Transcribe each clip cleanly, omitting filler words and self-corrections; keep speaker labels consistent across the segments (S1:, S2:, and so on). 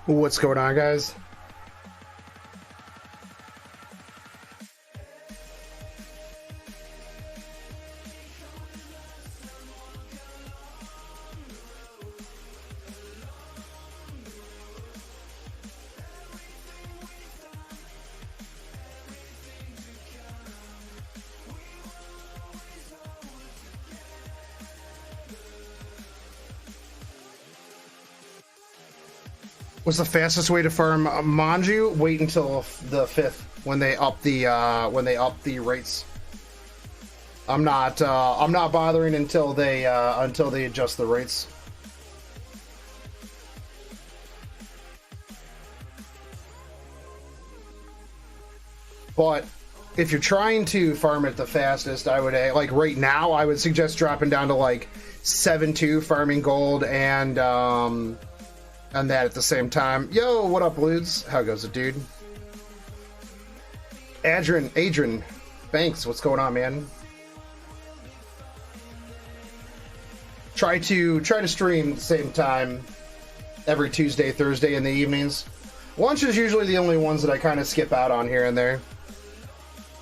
S1: What's going on, guys? What's the fastest way to farm Manju? Wait until the 5th when they up the rates. I'm not bothering until they adjust the rates. But if you're trying to farm it the fastest, I would like right now I would suggest dropping down to like 7-2 farming gold and that at the same time. Yo, what up, Ludes? How goes it, dude? Adrian, thanks. What's going on, man? Try to stream at the same time every Tuesday, Thursday in the evenings. Lunch is usually the only ones that I kind of skip out on here and there.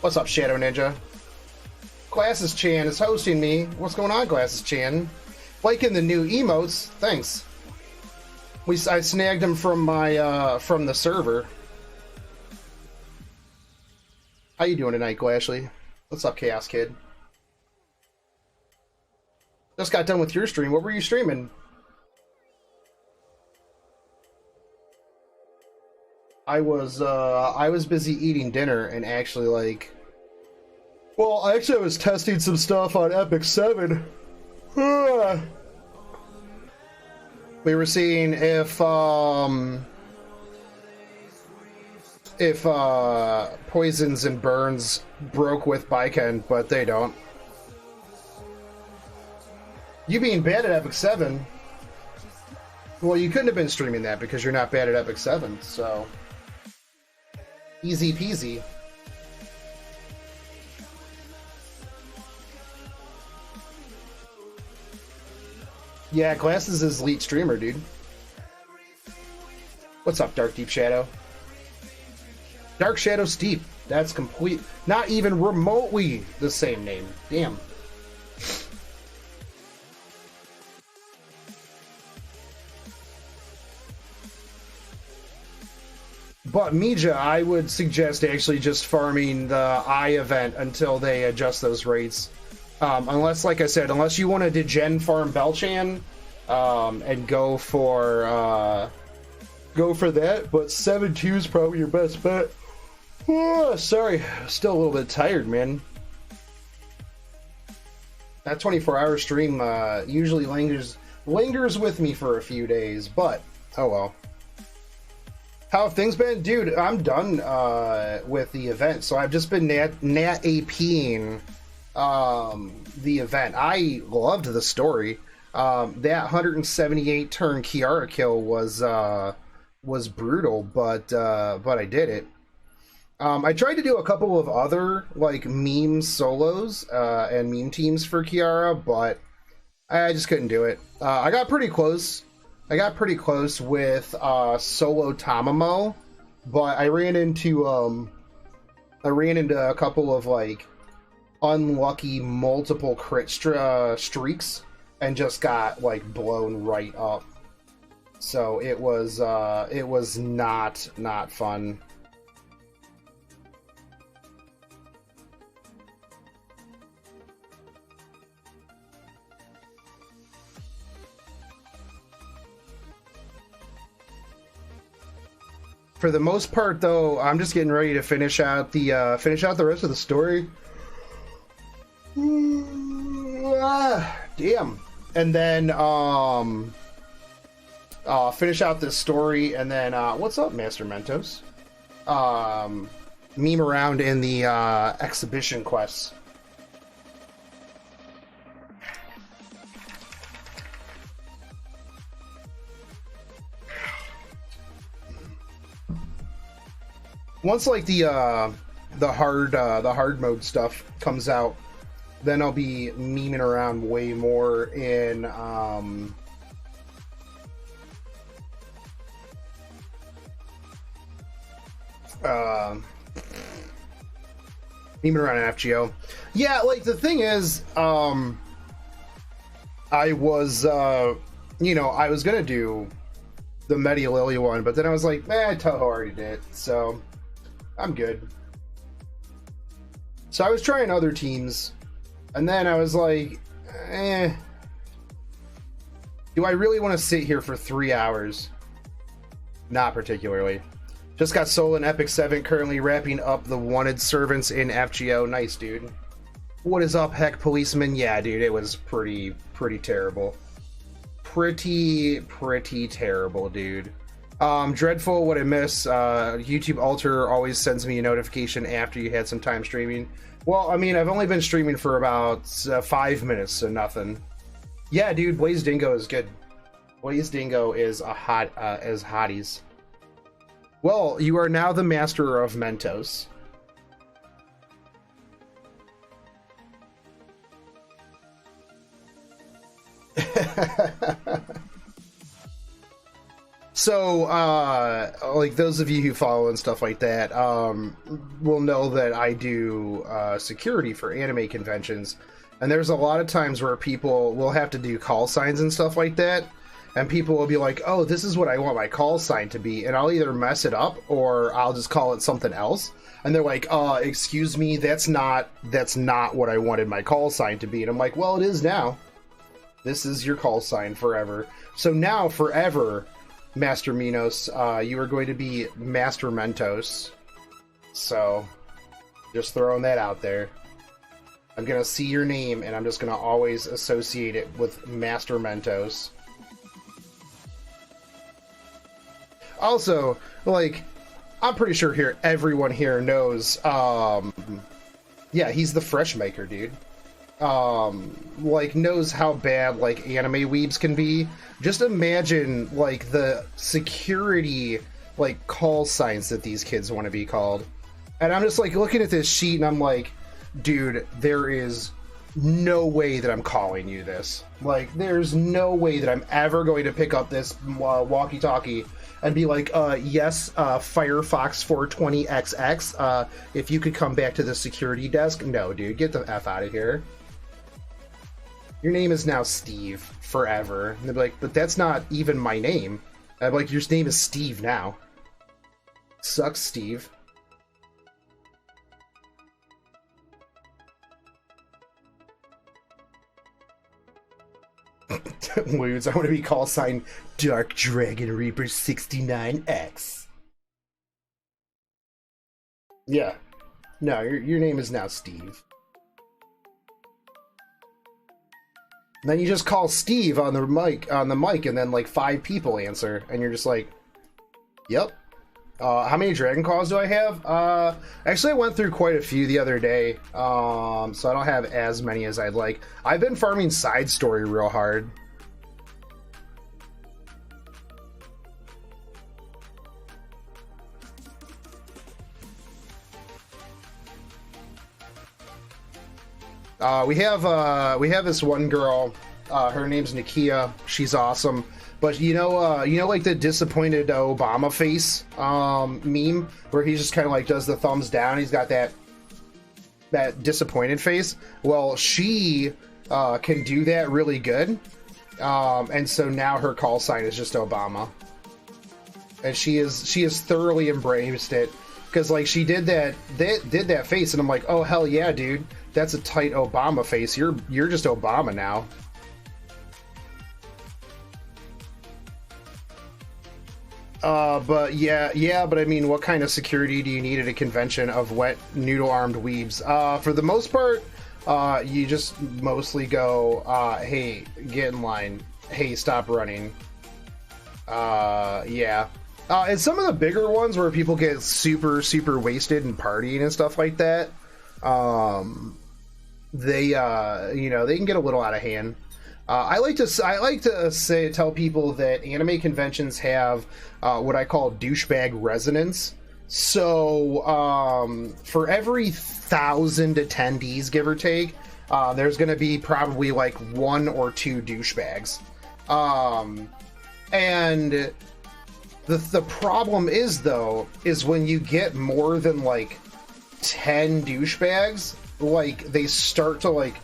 S1: What's up, Shadow Ninja? Glasses Chan is hosting me. What's going on, Glasses Chan? Liking the new emotes. Thanks. I snagged him from my from the server. How you doing tonight, Glashley? What's up, Chaos Kid? Just got done with your stream. What were you streaming? I was busy eating dinner and actually like. Well, actually, I was testing some stuff on Epic 7. We were seeing if poisons and burns broke with Baiken, but they don't. You being bad at Epic 7, well, you couldn't have been streaming that because you're not bad at Epic 7, so easy peasy. Yeah, Glasses is elite streamer, dude. What's up, Dark Deep Shadow? Dark Shadow Steep. That's complete. Not even remotely the same name. Damn. But Mija, I would suggest actually just farming the I event until they adjust those rates. Unless, like I said, unless you want to degen farm Belchan and go for that, but 7-2 is probably your best bet. Oh, sorry, still a little bit tired, man. That 24-hour stream usually lingers with me for a few days, but oh well. How have things been? Dude, I'm done with the event, so I've just been nat APing the event. I loved the story. That 178 turn Kiara kill was brutal, but I did it. I tried to do a couple of other like meme solos and meme teams for Kiara, but I just couldn't do it. I got pretty close. With solo Tamamo, but I ran into a couple of like unlucky multiple crit streaks and just got like blown right up. So it was not fun. For the most part, though, I'm just getting ready to finish out the rest of the story. Damn. And then finish out this story, and then what's up, Master Mentos? Meme around in the exhibition quests. Once like the hard mode stuff comes out, then I'll be memeing around way more in Even around an FGO. Yeah, like, the thing is, I was, you know, I was gonna do the Media Lily one, but then I was like, Toho already did, so I'm good. So I was trying other teams, and then I was like, do I really want to sit here for 3 hours? Not particularly. Just got solo in Epic 7, currently wrapping up the wanted servants in FGO. Nice, dude. What is up, Heck Policeman? Yeah, dude, it was pretty terrible. Pretty terrible, dude. Dreadful, what I miss. YouTube Alter always sends me a notification after you had some time streaming. Well, I mean, I've only been streaming for about 5 minutes, so nothing. Yeah, dude, Blaze Dingo is good. Blaze Dingo is a as hotties. Well, you are now the master of Mentos. So, like, those of you who follow and stuff like that, will know that I do security for anime conventions. And there's a lot of times where people will have to do call signs and stuff like that. And people will be like, oh, this is what I want my call sign to be. And I'll either mess it up or I'll just call it something else. And they're like, excuse me, that's not what I wanted my call sign to be. And I'm like, well, it is now. This is your call sign forever. So now, forever, Master Minos, you are going to be Master Mentos. So, just throwing that out there. I'm going to see your name, and I'm just going to always associate it with Master Mentos. Also, like, I'm pretty sure here everyone here knows, yeah, he's the fresh maker, dude. Like, knows how bad, like, anime weebs can be. Just imagine, like, the security, like, call signs that these kids want to be called. And I'm just, like, looking at this sheet, and I'm like, dude, there is no way that I'm calling you this. Like, there's no way that I'm ever going to pick up this walkie-talkie and be like, yes, Firefox 420XX, if you could come back to the security desk. No, dude, get the F out of here. Your name is now Steve, forever. And they'll be like, but that's not even my name. I'm like, your name is Steve now. Sucks, Steve. Moods, I want to be call sign Dark Dragon Reaper 69X. Yeah. No, your name is now Steve. And then you just call Steve on the mic, and then like 5 people answer, and you're just like, yep. How many Dragon Calls do I have? Actually, I went through quite a few the other day, so I don't have as many as I'd like. I've been farming Side Story real hard. We have this one girl. Her name's Nakia. She's awesome. But you know, like the disappointed Obama face meme, where he just kind of like does the thumbs down. He's got that disappointed face. Well, she can do that really good, and so now her call sign is just Obama, and she has thoroughly embraced it, because like she did that face, and I'm like, oh hell yeah, dude, that's a tight Obama face. You're just Obama now. But but I mean, what kind of security do you need at a convention of wet, noodle-armed weebs? For the most part, you just mostly go, hey, get in line. Hey, stop running. Yeah. And some of the bigger ones where people get super, super wasted and partying and stuff like that, they, you know, they can get a little out of hand. I like to tell people that anime conventions have what I call douchebag resonance. So for every 1,000 attendees, give or take, there's going to be probably like 1 or 2 douchebags. And The problem is, though, is when you get more than, like, 10 douchebags, like, they start to, like,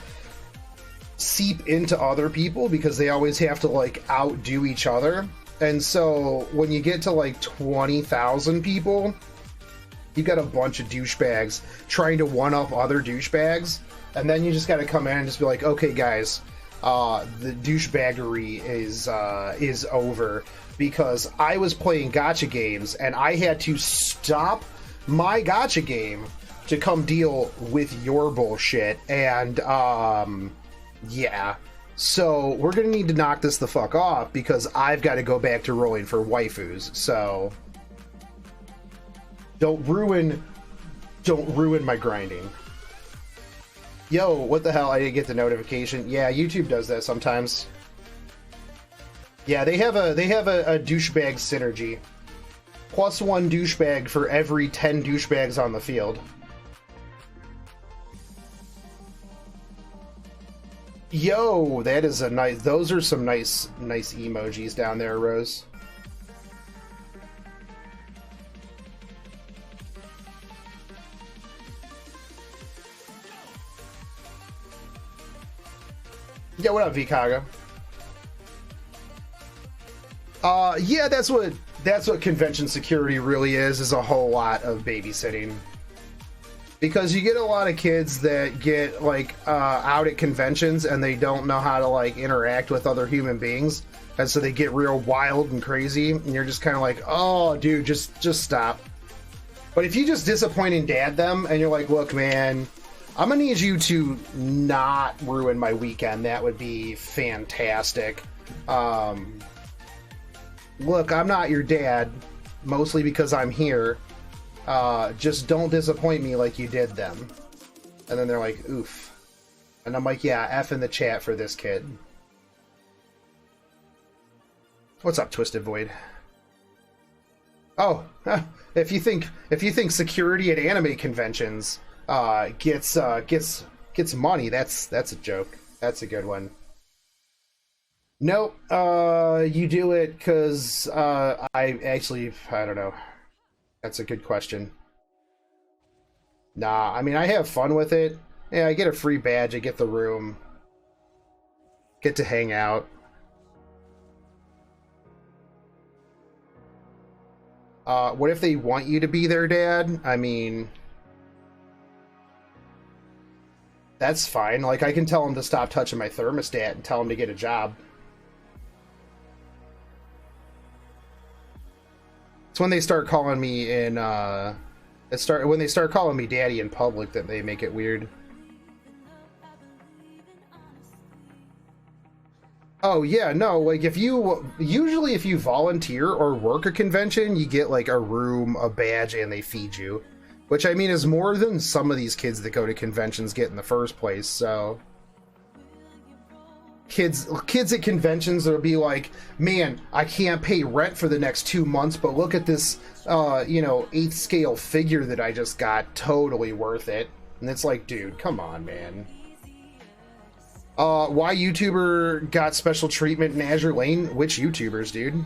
S1: seep into other people because they always have to, like, outdo each other. And so when you get to, like, 20,000 people, you got a bunch of douchebags trying to one-up other douchebags, and then you just got to come in and just be like, okay, guys, the douchebaggery is over, because I was playing gacha games and I had to stop my gacha game to come deal with your bullshit, and yeah. So we're gonna need to knock this the fuck off, because I've got to go back to rolling for waifus. So don't ruin my grinding. Yo, what the hell? I didn't get the notification. Yeah, YouTube does that sometimes. Yeah, they have a douchebag synergy. +1 douchebag for every 10 douchebags on the field. Yo, that is a nice. Those are some nice emojis down there, Rose. Yeah, what up, Vikaga? Yeah, that's what convention security really is a whole lot of babysitting. Because you get a lot of kids that get, like, out at conventions and they don't know how to, like, interact with other human beings. And so they get real wild and crazy. And you're just kind of like, oh, dude, just stop. But if you just disappoint and dad them and you're like, look, man, I'm going to need you to not ruin my weekend. That would be fantastic. Look, I'm not your dad, mostly because I'm here. Just don't disappoint me like you did them. And then they're like, oof. And I'm like, yeah, F in the chat for this kid. What's up, Twisted Void? Oh, if you think security at anime conventions gets money, that's a joke. That's a good one. Nope, you do it because I don't know. That's a good question. Nah, I mean, I have fun with it. Yeah, I get a free badge, I get the room. Get to hang out. What if they want you to be their dad? I mean, that's fine. Like, I can tell them to stop touching my thermostat and tell them to get a job. It's when they start calling me in, when they start calling me daddy in public that they make it weird. Oh yeah, no, like usually if you volunteer or work a convention, you get like a room, a badge, and they feed you. Which, I mean, is more than some of these kids that go to conventions get in the first place, so... Kids at conventions that'll be like, man, I can't pay rent for the next 2 months, but look at this, 8th scale figure that I just got. Totally worth it. And it's like, dude, come on, man. Why YouTuber got special treatment in Azur Lane? Which YouTubers, dude?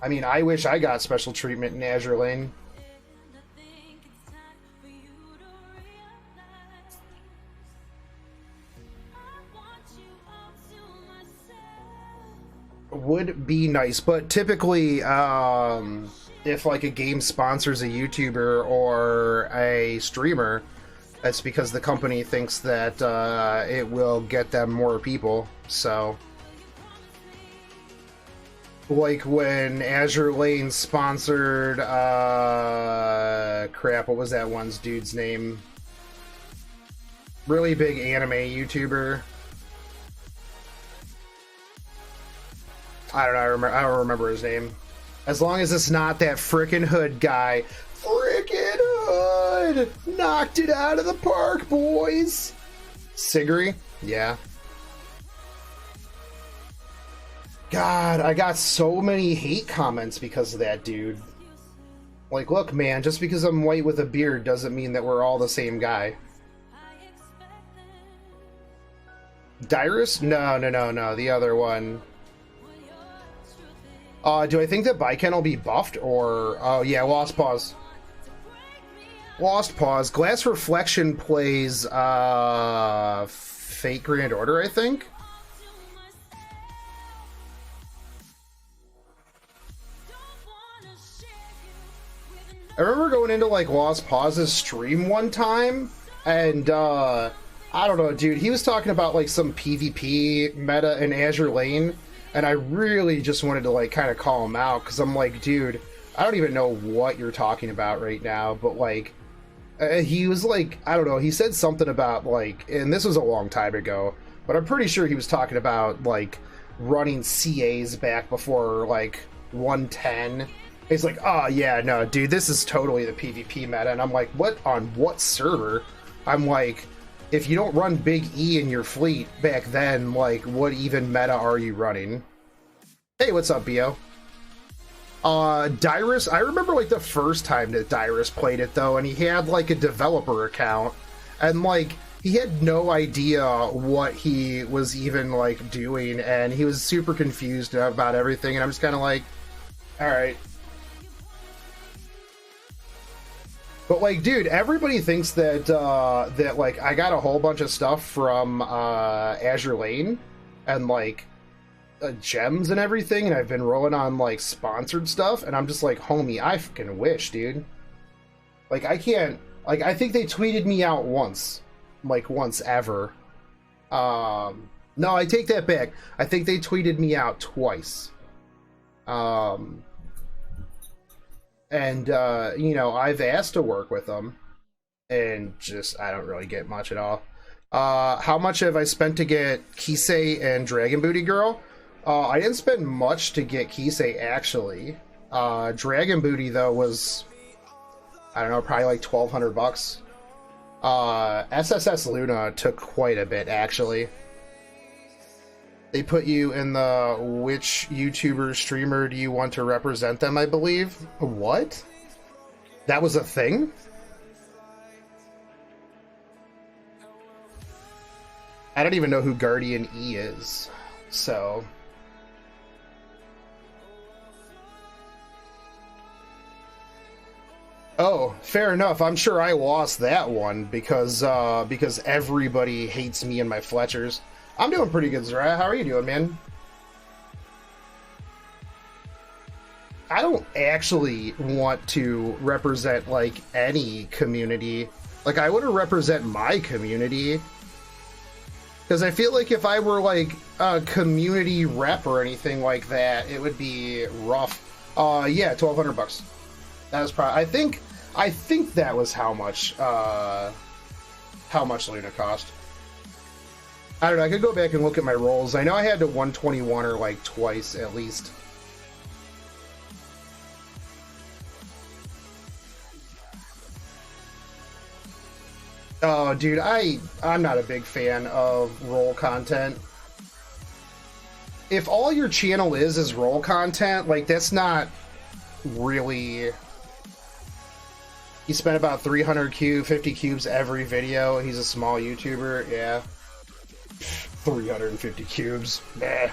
S1: I mean, I wish I got special treatment in Azur Lane. Would be nice, but typically, if like a game sponsors a YouTuber or a streamer, that's because the company thinks that it will get them more people. So, like when Azur Lane sponsored, crap, what was that one's dude's name? Really big anime YouTuber. I don't know. I don't remember his name. As long as it's not that frickin' Hood guy. Frickin' Hood! Knocked it out of the park, boys! Sigri? Yeah. God, I got so many hate comments because of that dude. Like, look, man, just because I'm white with a beard doesn't mean that we're all the same guy. Dyrus? No, the other one. Do I think that Baiken will be buffed or... Oh, yeah, Lost Pause. Lost Pause. Glass Reflection plays, Fate Grand Order, I think? I remember going into, like, Lost Pause's stream one time, and, I don't know, dude, he was talking about, like, some PvP meta in Azur Lane, and I really just wanted to, like, kind of call him out, because I'm like, dude, I don't even know what you're talking about right now, but, like, he was like, I don't know, he said something about, like, and this was a long time ago, but I'm pretty sure he was talking about, like, running CAs back before, like, 110. He's like, oh, yeah, no, dude, this is totally the PvP meta, and I'm like, what, on what server? I'm like, if you don't run Big E in your fleet back then, like, what even meta are you running? Hey, what's up, Bio? Dyrus, I remember, like, the first time that Dyrus played it, though, and he had, like, a developer account, and, like, he had no idea what he was even, like, doing, and he was super confused about everything, and I'm just kind of like, alright. But, like, dude, everybody thinks that, that, like, I got a whole bunch of stuff from, Azur Lane, and, like, gems and everything, and I've been rolling on, like, sponsored stuff, and I'm just like, homie, I fucking wish, dude. Like, I can't, like, I think they tweeted me out once. Like, once ever. No, I take that back. I think they tweeted me out twice. And, you know, I've asked to work with them, and just, I don't really get much at all. How much have I spent to get Kisei and Dragon Booty Girl? I didn't spend much to get Kisei, actually. Dragon Booty, though, was, I don't know, probably like 1,200 bucks. SSS Luna took quite a bit, actually. They put you in the which YouTuber streamer do you want to represent them, I believe. What? That was a thing? I don't even know who Guardian E is, so... Oh, fair enough. I'm sure I lost that one because everybody hates me and my Fletchers. I'm doing pretty good, Zara. How are you doing, man? I don't actually want to represent, like, any community. Like, I want to represent my community. Because I feel like if I were, like, a community rep or anything like that, it would be rough. Yeah, 1,200 bucks. That was probably... I think that was how much Luna cost. I don't know, I could go back and look at my rolls. I know I had to 121 or like twice at least. Oh, dude, I'm not a big fan of roll content. If all your channel is roll content, like, that's not really... He spent about 300 50 cubes every video. He's a small YouTuber, yeah. 350 cubes, nah.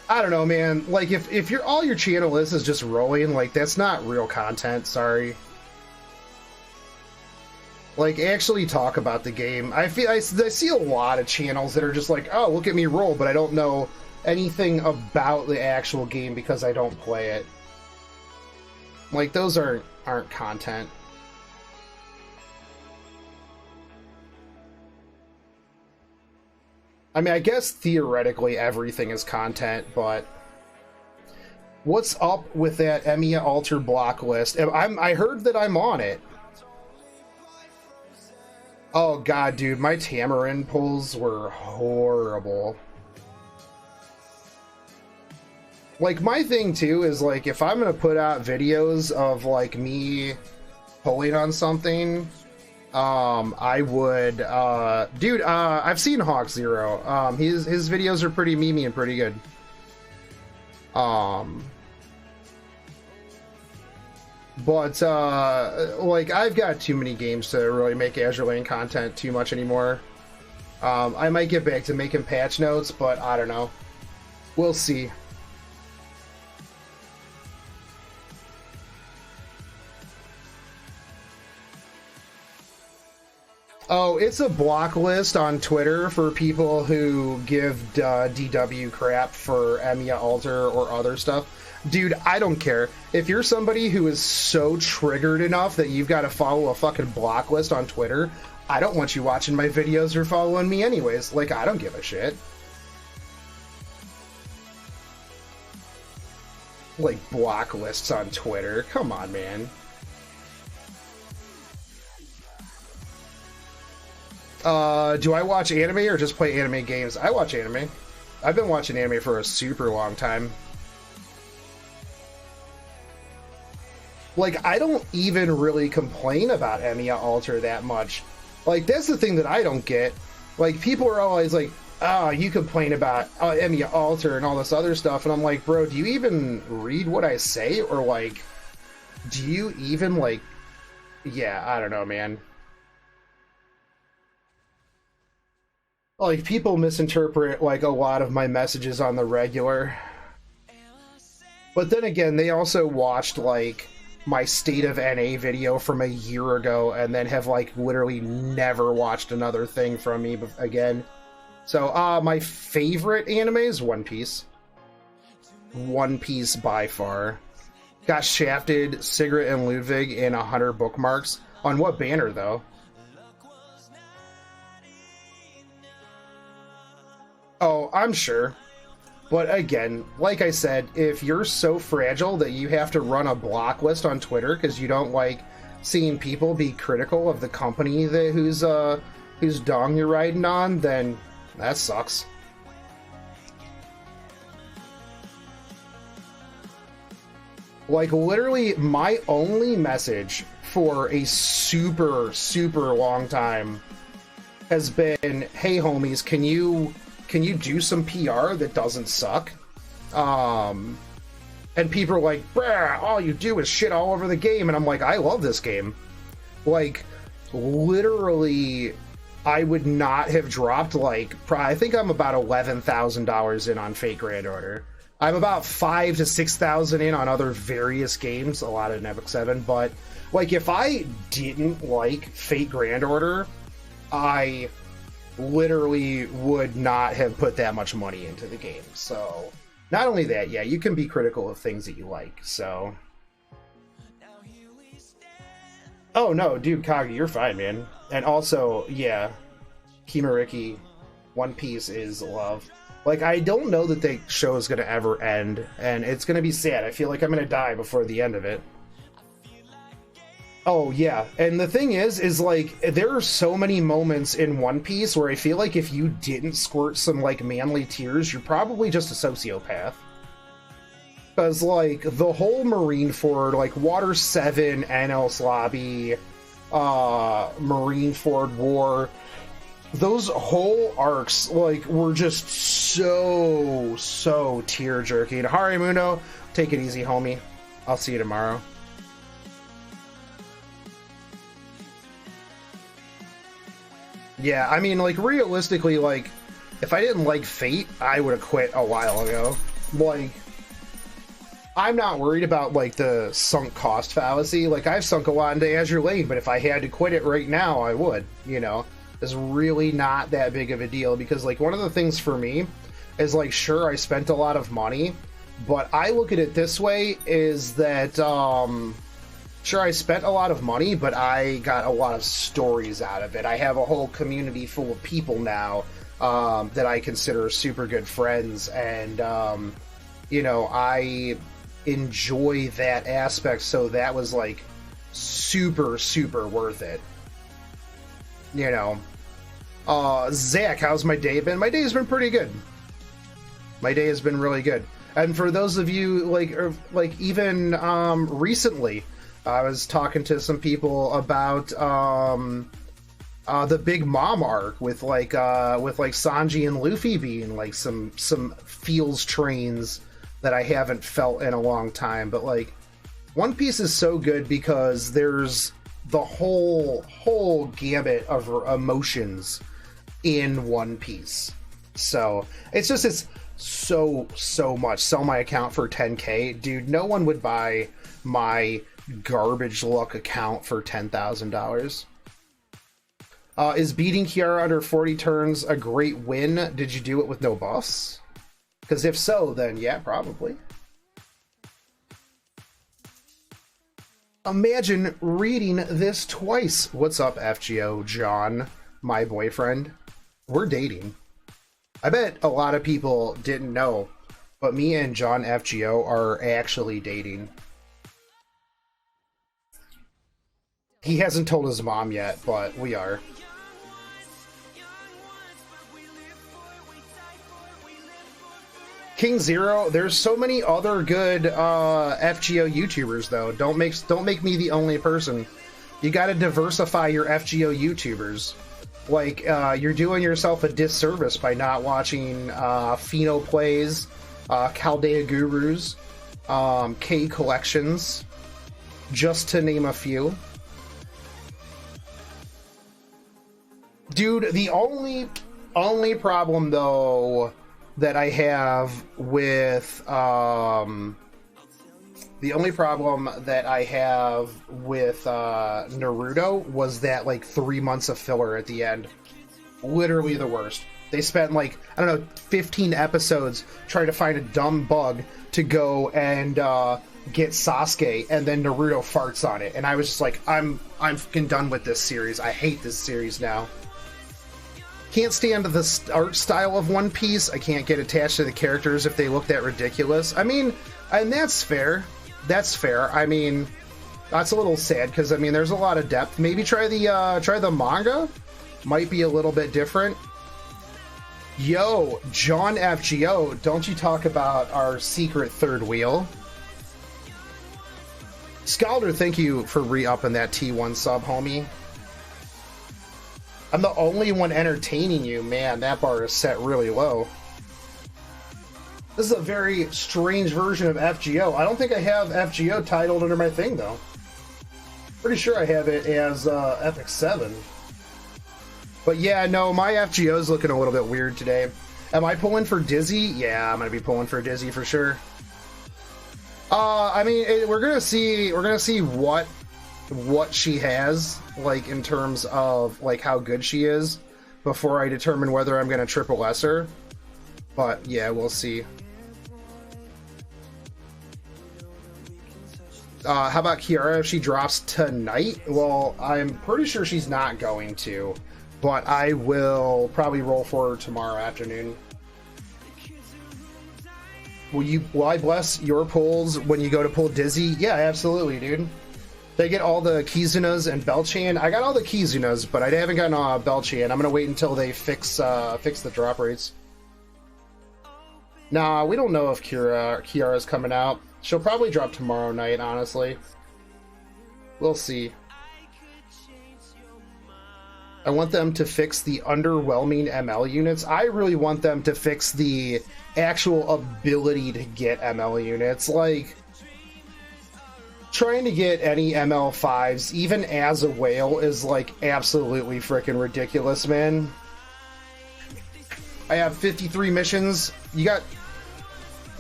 S1: I don't know, man. Like, if you're all your channel is just rolling, like, that's not real content, sorry. Like, actually talk about the game. I see a lot of channels that are just like, oh, look at me roll, but I don't know anything about the actual game because I don't play it. Like, those aren't content. I mean, I guess theoretically everything is content, but what's up with that Emiya Alter block list? I heard that I'm on it. Oh god, dude, my Tamarin pulls were horrible. Like, my thing, too, is, like, if I'm gonna put out videos of, like, me pulling on something, I would, dude, I've seen Hawk Zero. His videos are pretty memey and pretty good. But, like, I've got too many games to really make Azur Lane content too much anymore. I might get back to making patch notes, but I don't know. We'll see. Oh, it's a block list on Twitter for people who give DW crap for Emiya Alter or other stuff. Dude, I don't care. If you're somebody who is so triggered enough that you've got to follow a fucking block list on Twitter, I don't want you watching my videos or following me anyways. Like, I don't give a shit. Like, block lists on Twitter. Come on, man. Do I watch anime or just play anime games? I watch anime. I've been watching anime for a super long time. Like, I don't even really complain about Emiya Alter that much. Like, that's the thing that I don't get. Like, people are always like, oh, you complain about Emiya Alter and all this other stuff. And I'm like, bro, do you even read what I say? Or, like, do you even, like... Yeah, I don't know, man. Like, people misinterpret, like, a lot of my messages on the regular. But then again, they also watched, like, my State of NA video from a year ago and then have, like, literally never watched another thing from me again. So, my favorite anime is One Piece. One Piece by far. Got shafted, Sigrid and Ludwig in 100 bookmarks. On what banner, though? Oh, I'm sure. But again, like I said, if you're so fragile that you have to run a block list on Twitter because you don't like seeing people be critical of the company that whose dong you're riding on, then that sucks. Like, literally, my only message for a super, super long time has been, hey, homies, can you do some PR that doesn't suck? And people are like, bruh, all you do is shit all over the game. And I'm like, I love this game. Like, literally, I would not have dropped, like, I think I'm about $11,000 in on Fate Grand Order. I'm about $5,000 to $6,000 in on other various games, a lot of Epic 7, but, like, if I didn't like Fate Grand Order, I literally would not have put that much money into the game. So, not only that, yeah, you can be critical of things that you like, so... Oh, no, dude, Kagi, you're fine, man. And also, yeah, Kimariki, One Piece is love. Like, I don't know that the show is going to ever end, and it's going to be sad. I feel like I'm going to die before the end of it. Oh, yeah, and the thing is like, there are so many moments in One Piece where I feel like if you didn't squirt some, like, manly tears, you're probably just a sociopath. Because, like, the whole Marineford, like, Water 7, NL Lobby, Marineford War, those whole arcs, like, were just so tear-jerking. Harimuno, take it easy, homie. I'll see you tomorrow. Yeah, I mean, like, realistically, like, if I didn't like Fate, I would have quit a while ago. Like, I'm not worried about, like, the sunk cost fallacy. Like, I've sunk a lot into Azure Lane, but if I had to quit it right now, I would, you know? It's really not that big of a deal, because, like, one of the things for me is, like, sure, I spent a lot of money, but I look at it this way, is that, sure, I spent a lot of money, but I got a lot of stories out of it. I have a whole community full of people now that I consider super good friends, and, you know, I enjoy that aspect, so that was, like, super worth it. You know. Zach, how's my day been? My day has been pretty good. My day has been really good. And for those of you, like even recently, I was talking to some people about the Big Mom arc with like Sanji and Luffy being like some feels trains that I haven't felt in a long time. But like, One Piece is so good because there's the whole gamut of emotions in One Piece. So it's so much. Sell my account for 10K, dude. No one would buy my garbage luck account for $10,000. Is beating Kiara under 40 turns a great win? Did you do it with no buffs? Because if so, then yeah, probably. Imagine reading this twice. What's up, FGO John, my boyfriend? We're dating. I bet a lot of people didn't know, but me and John FGO are actually dating. He hasn't told his mom yet, but we are. King Zero, there's so many other good FGO YouTubers though. Don't make me the only person. You gotta diversify your FGO YouTubers. Like, you're doing yourself a disservice by not watching Pheno Plays, Chaldea Gurus, K Collections, just to name a few. Dude, the only problem though that I have with Naruto was that like 3 months of filler at the end. Literally the worst. They spent like, I don't know, 15 episodes trying to find a dumb bug to go and get Sasuke, and then Naruto farts on it, and I was just like, I'm fucking done with this series. I hate this series now. Can't stand the art style of One Piece. I can't get attached to the characters if they look that ridiculous. I mean, and that's fair. That's fair. I mean, that's a little sad because I mean, there's a lot of depth. Maybe try the manga. Might be a little bit different. Yo, John FGO, don't you talk about our secret third wheel? Scalder, thank you for re-upping that T1 sub, homie. I'm the only one entertaining you. Man, that bar is set really low. This is a very strange version of FGO. I don't think I have FGO titled under my thing, though. Pretty sure I have it as Epic 7. But yeah, no, my FGO is looking a little bit weird today. Am I pulling for Dizzy? Yeah, I'm going to be pulling for Dizzy for sure. I mean, we're going to see what she has, like, in terms of, like, how good she is before I determine whether I'm going to triple S her. But, yeah, we'll see. How about Kiara if she drops tonight? Well, I'm pretty sure she's not going to, but I will probably roll for her tomorrow afternoon. Will I bless your pulls when you go to pull Dizzy? Yeah, absolutely, dude. They get all the Kizunas and Belchan. I got all the Kizunas, but I haven't gotten Belchan. I'm gonna wait until they fix the drop rates. Nah, we don't know if Kiara's coming out. She'll probably drop tomorrow night, honestly. We'll see. I want them to fix the underwhelming ML units. I really want them to fix the actual ability to get ML units. Like, trying to get any ML5s, even as a whale, is like absolutely freaking ridiculous, man. I have 53 missions. You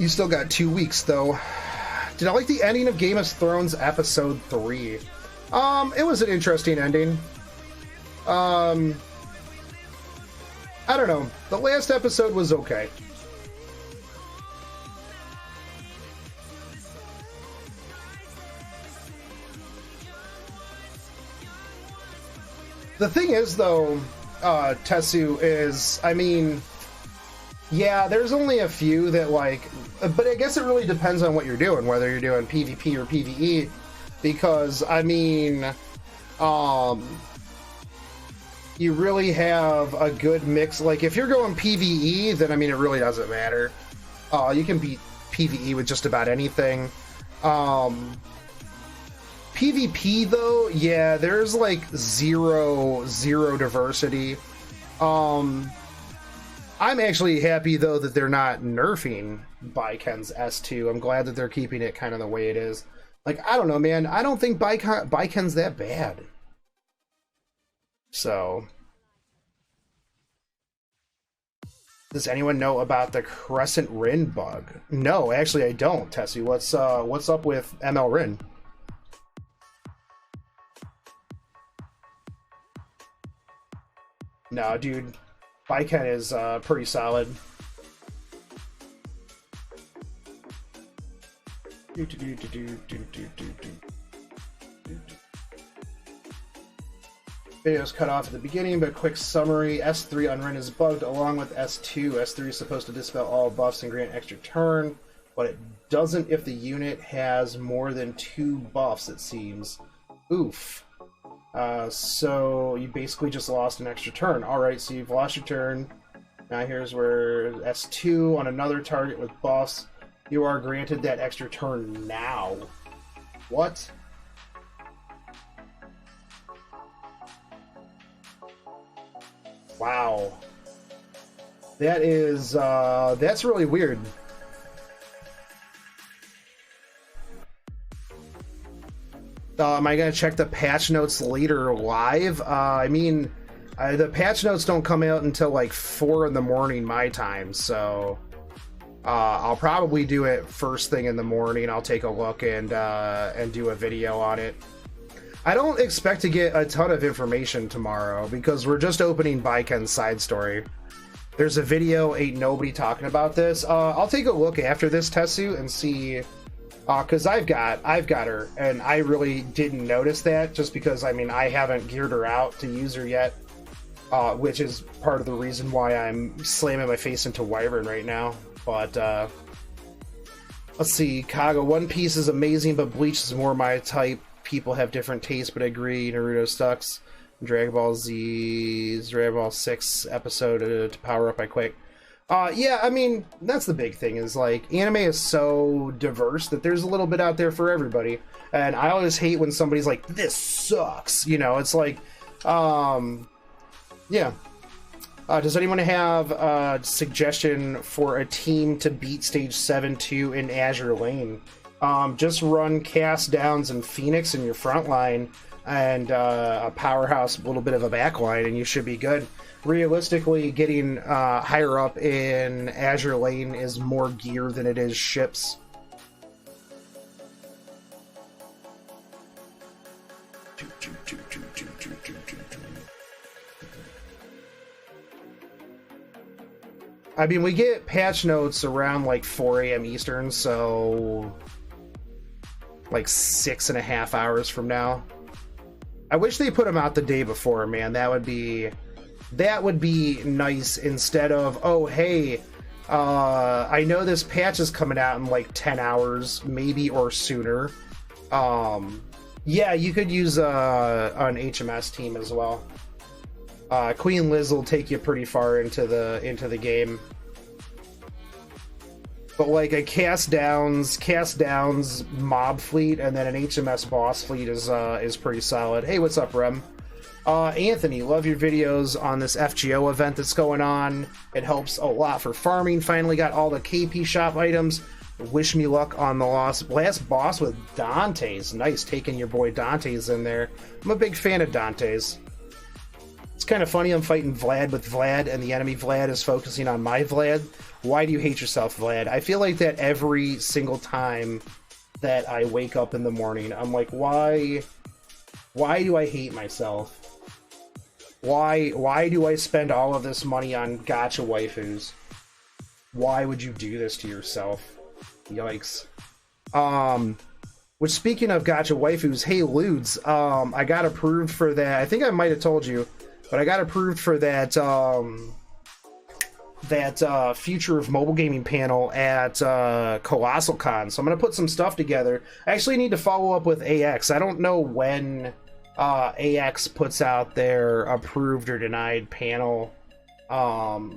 S1: still got 2 weeks, though. Did I like the ending of Game of Thrones Episode 3? It was an interesting ending. I don't know. The last episode was okay. The thing is, though, Tessu, is, I mean, yeah, there's only a few that, like, but I guess it really depends on what you're doing, whether you're doing PvP or PvE, because, I mean, you really have a good mix. Like, if you're going PvE, then, I mean, it really doesn't matter. You can beat PvE with just about anything. PvP, though, yeah, there's like zero diversity. I'm actually happy, though, that they're not nerfing Baiken's S2. I'm glad that they're keeping it kind of the way it is. Like, I don't know, man. I don't think Baiken's that bad. So, Does anyone know about the Crescent Rin bug? No, actually I don't, Tessie. What's up with ML Rin? No, dude, Baiken is pretty solid. Videos cut off at the beginning, but quick summary. S3 on Rin is bugged along with S2. S3 is supposed to dispel all buffs and grant extra turn, but it doesn't if the unit has more than 2 buffs, it seems. Oof. So you basically just lost an extra turn. Alright, so you've lost your turn. Now here's where S2 on another target with buffs. You are granted that extra turn now. What? Wow. That is, that's really weird. Am I going to check the patch notes later live? I mean, the patch notes don't come out until like 4 in the morning my time, so I'll probably do it first thing in the morning. I'll take a look and do a video on it. I don't expect to get a ton of information tomorrow because we're just opening Baiken's side story. There's a video, ain't nobody talking about this. I'll take a look after this Tessu and see, because I've got her, and I really didn't notice that just because, I mean, I haven't geared her out to use her yet, which is part of the reason why I'm slamming my face into Wyvern right now. But let's see, Kaga, One Piece is amazing, but Bleach is more my type. People have different tastes, but I agree. Naruto sucks. Dragon Ball Z's Dragon Ball 6 episode to power up, I quit. Yeah, I mean, that's the big thing, is like, anime is so diverse that there's a little bit out there for everybody. And I always hate when somebody's like, this sucks, you know, it's like, yeah. Does anyone have a suggestion for a team to beat Stage 7-2 in Azur Lane? Just run Cast Downs and Phoenix in your front line and a powerhouse, a little bit of a back line, and you should be good. Realistically, getting higher up in Azur Lane is more gear than it is ships. I mean, we get patch notes around like 4 a.m. Eastern, so like 6.5 hours from now. I wish they put them out the day before, man. That would be nice, instead of, oh hey, I know this patch is coming out in like 10 hours maybe or sooner. Yeah, you could use an HMS team as well. Queen Liz will take you pretty far into the game. But like a cast downs mob fleet and then an HMS boss fleet is pretty solid. Hey, what's up, Rem? Anthony, love your videos on this FGO event that's going on. It helps a lot for farming. Finally got all the KP shop items. Wish me luck on the last boss with Dante's. Nice, taking your boy Dante's in there. I'm a big fan of Dante's. It's kind of funny, I'm fighting Vlad with Vlad, and the enemy Vlad is focusing on my Vlad. Why do you hate yourself, Vlad? I feel like that every single time that I wake up in the morning. I'm like, why do I hate myself? Why do I spend all of this money on gacha waifus? Why would you do this to yourself? Yikes. Which, speaking of gacha waifus, hey Ludes, I got approved for that. I think I might have told you, but I got approved for that Future of Mobile Gaming panel at Colossal Con. So I'm going to put some stuff together. I actually need to follow up with AX. I don't know when AX puts out their approved or denied panel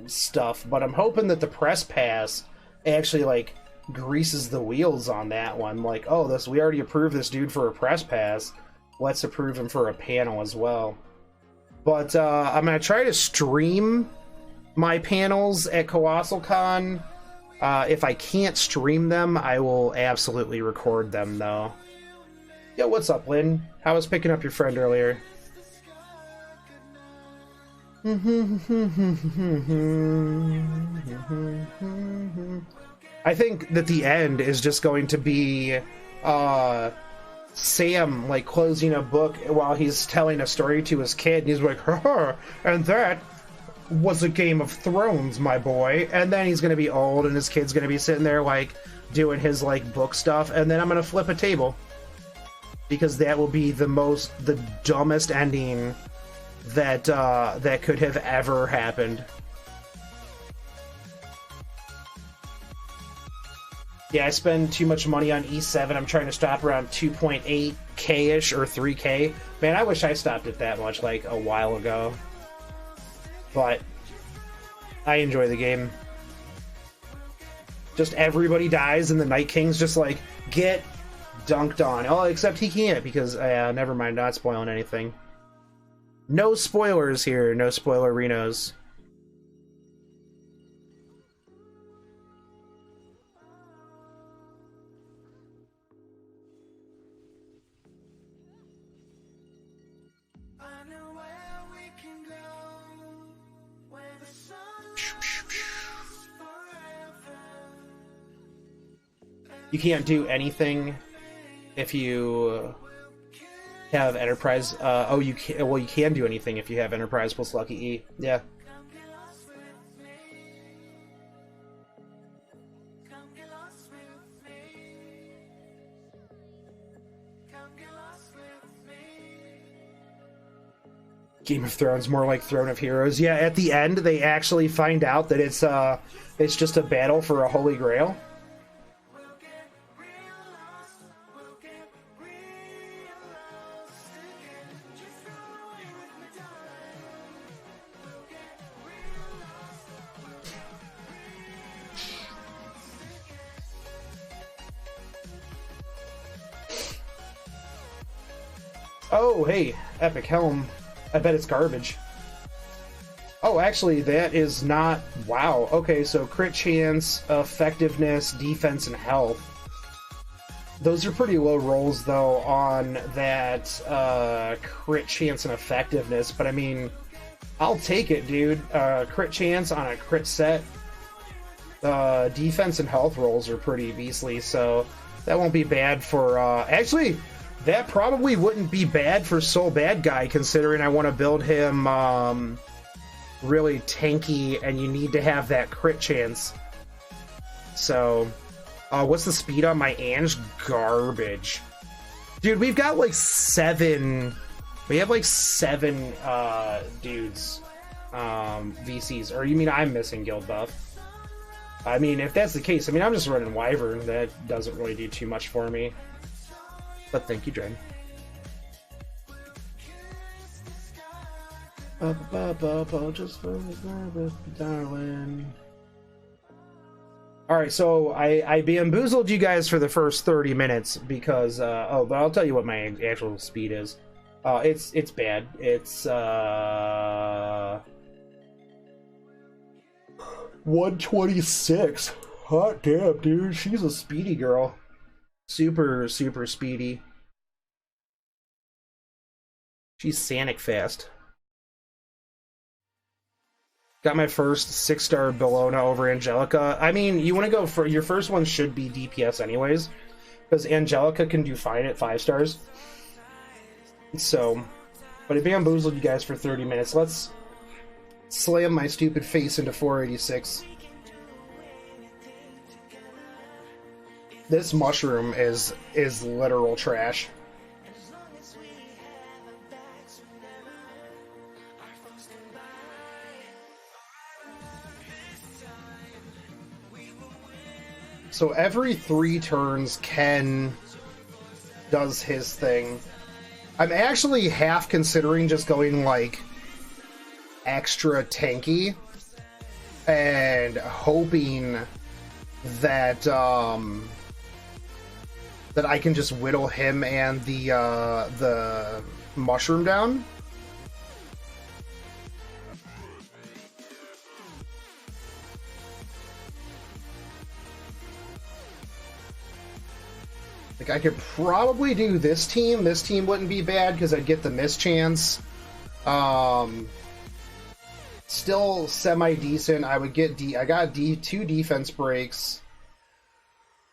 S1: stuff, but I'm hoping that the press pass actually like greases the wheels on that one. Like, oh, we already approved this dude for a press pass. Let's approve him for a panel as well. But I'm going to try to stream my panels at Colossal Con. If I can't stream them, I will absolutely record them, though. Yo, what's up, Lynn? How was picking up your friend earlier? I think that the end is just going to be Sam like closing a book while he's telling a story to his kid, and he's like, haha, and that was a Game of Thrones, my boy. And then he's gonna be old and his kid's gonna be sitting there like doing his like book stuff, and then I'm gonna flip a table because that will be the dumbest ending that that could have ever happened. Yeah, I spend too much money on E7. I'm trying to stop around 2.8K-ish or 3K. Man, I wish I stopped it that much, like, a while ago. But I enjoy the game. Just everybody dies and the Night King's just like, get dunked on. Oh, except he can't because, never mind, not spoiling anything. No spoilers here, no spoilerinos. You can't do anything if you have Enterprise. Oh, you can. Well, you can do anything if you have Enterprise plus Lucky E. Yeah. Game of Thrones more like Throne of Heroes. Yeah, at the end they actually find out that it's just a battle for a Holy Grail. Oh, hey, Epic Helm. I bet it's garbage. Oh, actually, that is not... Wow. Okay, so crit chance, effectiveness, defense, and health. Those are pretty low rolls, though, on that crit chance and effectiveness. But, I mean, I'll take it, dude. Crit chance on a crit set. Defense and health rolls are pretty beastly, so that won't be bad for... Actually... That probably wouldn't be bad for Soul Bad Guy, considering I want to build him really tanky, and you need to have that crit chance. So, what's the speed on my Ange? Garbage. Dude, we've got like 7... We have like 7 dudes, VCs. Or you mean I'm missing guild buff? I mean, if that's the case, I mean, I'm just running Wyvern. That doesn't really do too much for me. But thank you, Dragon. Just for darling. Alright, so I bamboozled you guys for the first 30 minutes because, oh, but I'll tell you what my actual speed is. It's bad. It's, 126. Hot damn, dude. She's a speedy girl. Super, super speedy. She's Sanic fast. Got my first 6-star Bellona over Angelica. I mean, you want to go for... Your first one should be DPS anyways, because Angelica can do fine at 5 stars. So, but I bamboozled you guys for 30 minutes. Let's slam my stupid face into 486. This mushroom is literal trash. So every 3 turns, Ken does his thing. I'm actually half considering just going like extra tanky and hoping that that I can just whittle him and the mushroom down. Like, I could probably do this team. This team wouldn't be bad because I'd get the miss chance. still semi-decent. I would get I got 2 defense breaks.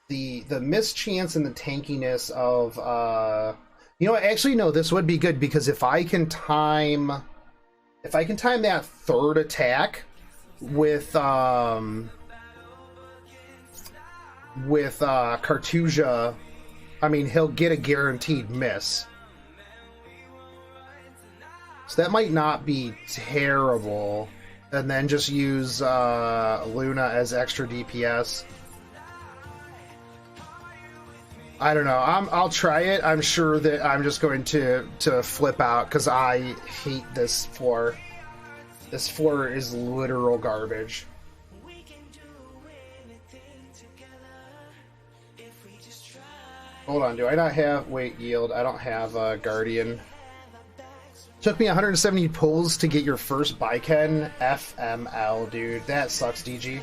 S1: The mischance and the tankiness of you know, actually no, this would be good because if I can time that third attack with Cartusia, I mean, he'll get a guaranteed miss. So that might not be terrible. And then just use Luna as extra DPS. I don't know. I'll try it. I'm sure that I'm just going to flip out because I hate this floor. This floor is literal garbage. Hold on, do I not have... Wait, yield. I don't have Guardian. Took me 170 pulls to get your first Baiken. FML, dude. That sucks, DG.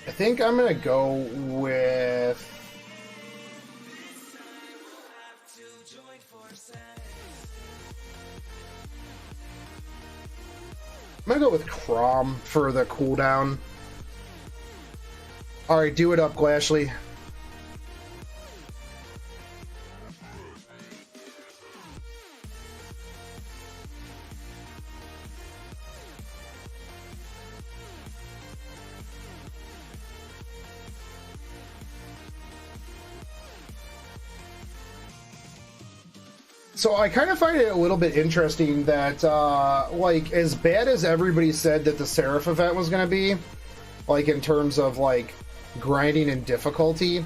S1: I think I'm gonna go with... I'm gonna go with Crom for the cooldown. Alright, do it up, Glashley. So I kind of find it a little bit interesting that, like, as bad as everybody said that the Seraph event was going to be, like, in terms of, like, grinding and difficulty,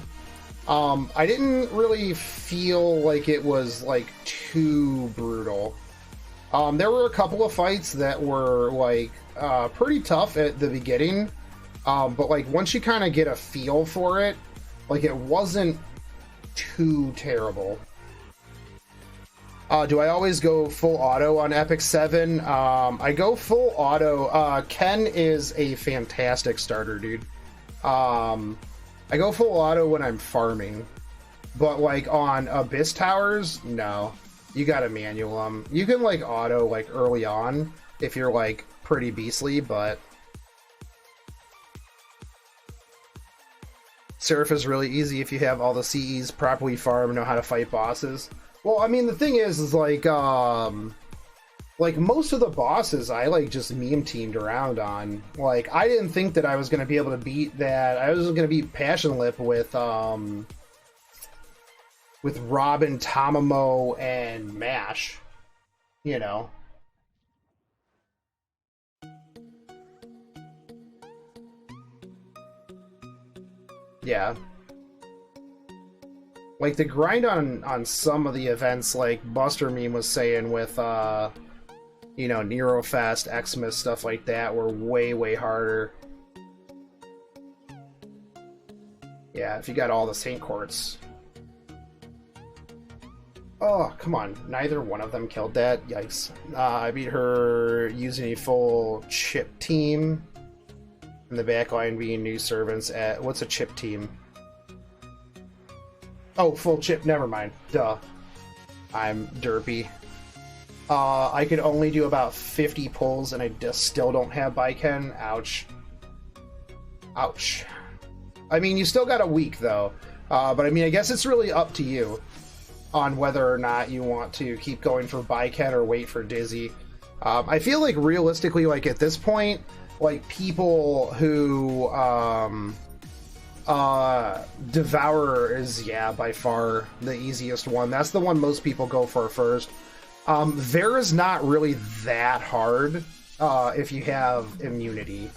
S1: I didn't really feel like it was, like, too brutal. There were a couple of fights that were, like, pretty tough at the beginning, but, like, once you kind of get a feel for it, like, it wasn't too terrible. Do I always go full auto on Epic 7? I go full auto. Ken is a fantastic starter, dude. I go full auto when I'm farming. But, like, on Abyss Towers, no. You gotta manual them. You can, like, auto, like, early on if you're, like, pretty beastly, but... Seraph is really easy if you have all the CEs properly farmed and know how to fight bosses. Well, I mean, the thing is like most of the bosses I, like, just meme teamed around on. Like, I didn't think that I was going to be able to beat that. I was going to beat Passion Lip with Robin, Tamamo, and Mash, you know. Yeah. Like, the grind on some of the events, like Buster Meme was saying with, you know, Neurofest, Xmas, stuff like that, were way, way harder. Yeah, if you got all the Saint Courts. Oh, come on. Neither one of them killed that. Yikes. I beat her using a full chip team. And the backline being new servants at... What's a chip team? Oh, full chip. Never mind. Duh. I'm derpy. I could only do about 50 pulls, and I just still don't have Baiken. Ouch. Ouch. I mean, you still got a week, though. But, I mean, I guess it's really up to you on whether or not you want to keep going for Baiken or wait for Dizzy. I feel like, realistically, like, at this point, like, people who... Devourer is, yeah, by far the easiest one. That's the one most people go for first. Vera's not really that hard if you have immunity.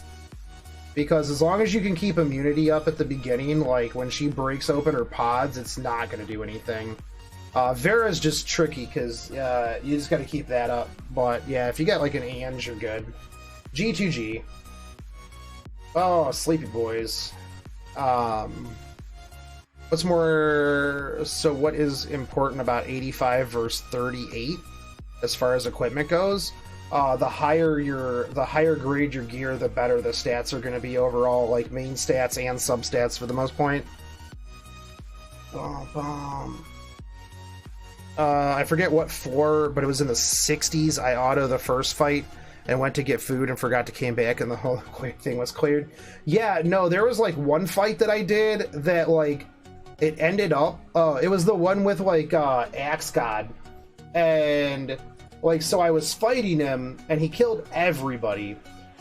S1: Because as long as you can keep immunity up at the beginning, like when she breaks open her pods, it's not going to do anything. Vera's just tricky because you just got to keep that up. But yeah, if you got like an Ange, you're good. G2G. Oh, Sleepy Boys. What's more, so what is important about 85 versus 38 as far as equipment goes? The higher grade your gear, the better the stats are going to be overall, like main stats and substats for the most point. Bomb. I forget what floor, but it was in the 60s. I auto the first fight and went to get food and forgot to came back and the whole thing was cleared. Yeah, no, there was like one fight that I did that like it ended up. It was the one with like Axe God, and like so I was fighting him and he killed everybody,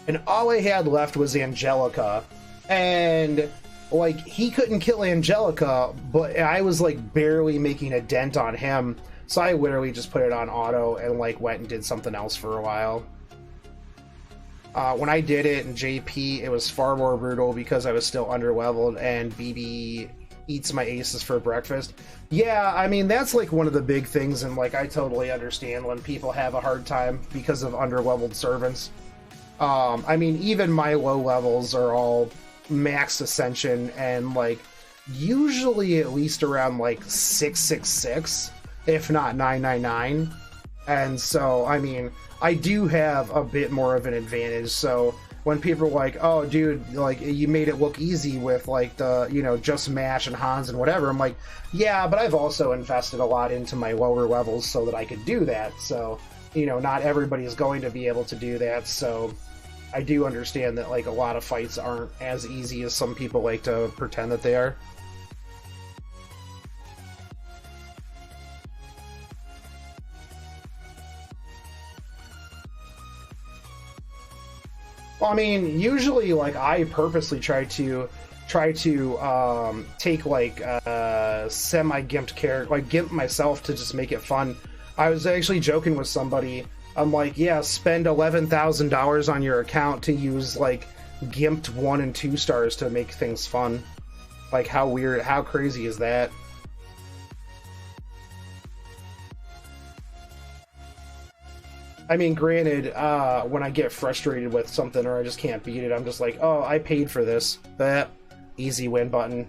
S1: and all I had left was Angelica, and like he couldn't kill Angelica, but I was like barely making a dent on him, so I literally just put it on auto and like went and did something else for a while. When I did it in JP, it was far more brutal because I was still underleveled and BB eats my aces for breakfast. Yeah, I mean, that's like one of the big things, and like I totally understand when people have a hard time because of underleveled servants. I mean, even my low levels are all max ascension and like usually at least around like 666, if not 999. And so, I mean, I do have a bit more of an advantage. So when people are like, oh dude, like you made it look easy with like the, you know, just mash and Hans and whatever, I'm like, yeah, but I've also invested a lot into my lower levels so that I could do that. So, you know, not everybody is going to be able to do that. So I do understand that like a lot of fights aren't as easy as some people like to pretend that they are. Well, I mean, usually, like, I purposely try to take like semi-gimped character, like gimp myself to just make it fun. I was actually joking with somebody. I'm like, yeah, spend $11,000 on your account to use like gimped 1 and 2 stars to make things fun. Like, how weird, how crazy is that? I mean, granted, when I get frustrated with something or I just can't beat it, I'm just like, oh, I paid for this. That easy win button.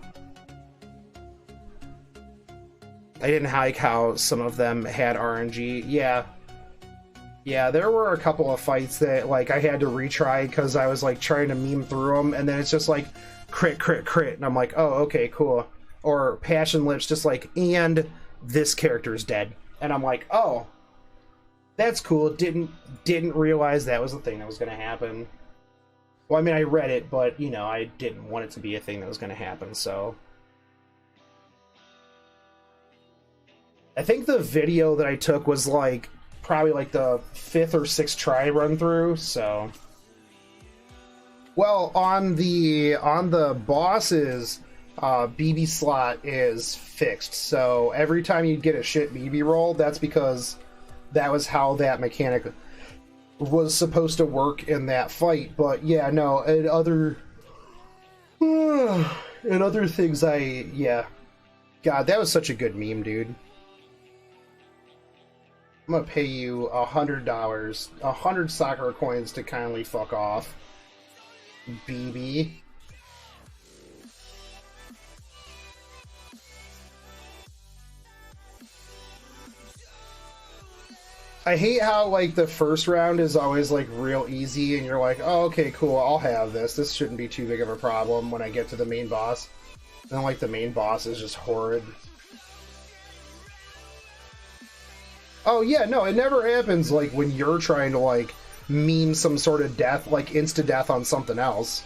S1: I didn't like how some of them had RNG. Yeah. Yeah, there were a couple of fights that, like, I had to retry because I was, like, trying to meme through them, and then it's just like, crit, crit, crit, and I'm like, oh, okay, cool. Or Passion Lips just like, and this character's dead. And I'm like, oh, that's cool. Didn't realize that was the thing that was going to happen. Well, I mean, I read it, but, you know, I didn't want it to be a thing that was going to happen, so. I think the video that I took was, like, probably, like, the 5th or 6th try run-through, so. Well, on the bosses, BB slot is fixed, so every time you get a shit BB roll, that's because that was how that mechanic was supposed to work in that fight. But yeah, no, and other things, yeah. God, that was such a good meme, dude. I'm gonna pay you $100, 100 soccer coins to kindly fuck off, BB. I hate how, like, the first round is always, like, real easy, and you're like, oh, okay, cool, I'll have this. This shouldn't be too big of a problem when I get to the main boss. Then, like, the main boss is just horrid. Oh, yeah, no, it never happens, like, when you're trying to, like, meme some sort of death, like, insta-death on something else.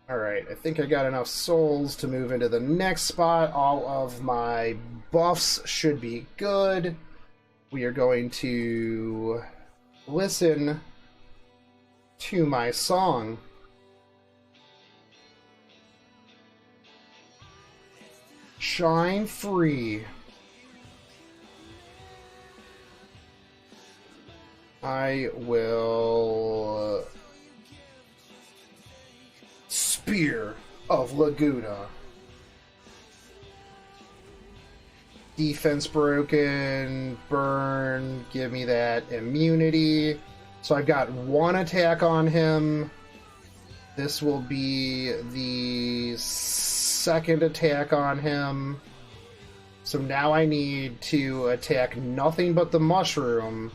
S1: Alright, I think I got enough souls to move into the next spot. All of my buffs should be good. We are going to listen to my song. Shine Free. I will... Spear of Laguna. Defense broken, burn, give me that immunity. So I've got 1 attack on him. This will be the 2nd attack on him. So now I need to attack nothing but the mushroom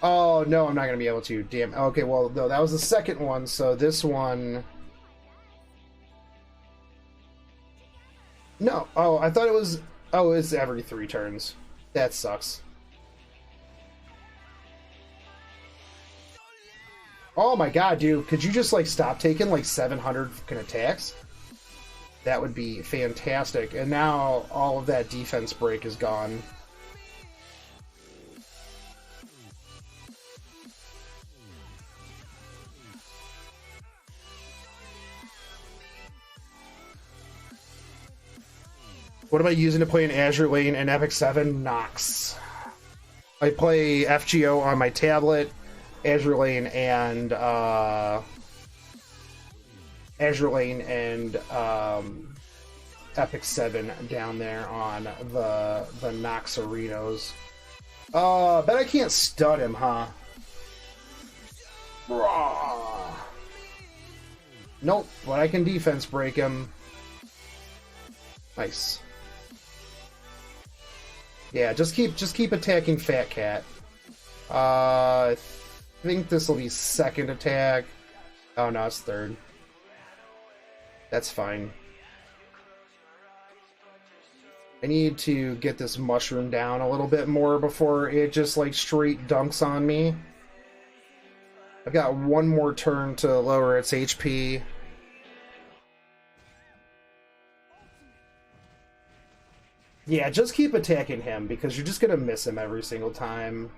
S1: Oh, no, I'm not going to be able to. Damn. Okay, well, no, that was the second one, so this one... No. Oh, I thought it was... Oh, it's every 3 turns. That sucks. Oh my god, dude. Could you just, like, stop taking, like, 700 fucking attacks? That would be fantastic. And now all of that defense break is gone. What am I using to play in Azur lane and Epic 7? Nox. I play FGO on my tablet, Azur lane, and Epic 7 down there on the Noxarinos. Bet I can't stud him, huh? Nope, but I can defense break him. Nice. Yeah, just keep attacking Fat Cat. I think this will be second attack. Oh no, it's third. That's fine. I need to get this mushroom down a little bit more before it just like straight dunks on me. I've got one more turn to lower its HP. Yeah, just keep attacking him, because you're just gonna miss him every single time.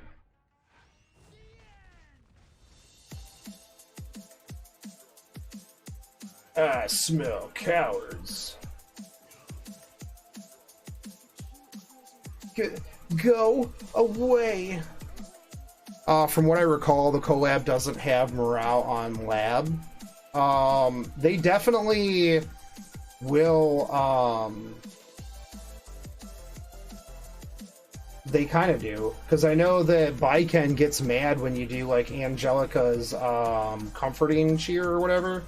S1: I smell cowards. Go away! From what I recall, the collab doesn't have morale on lab. They definitely will, they kind of do, because I know that Baiken gets mad when you do, like, Angelica's, comforting cheer or whatever.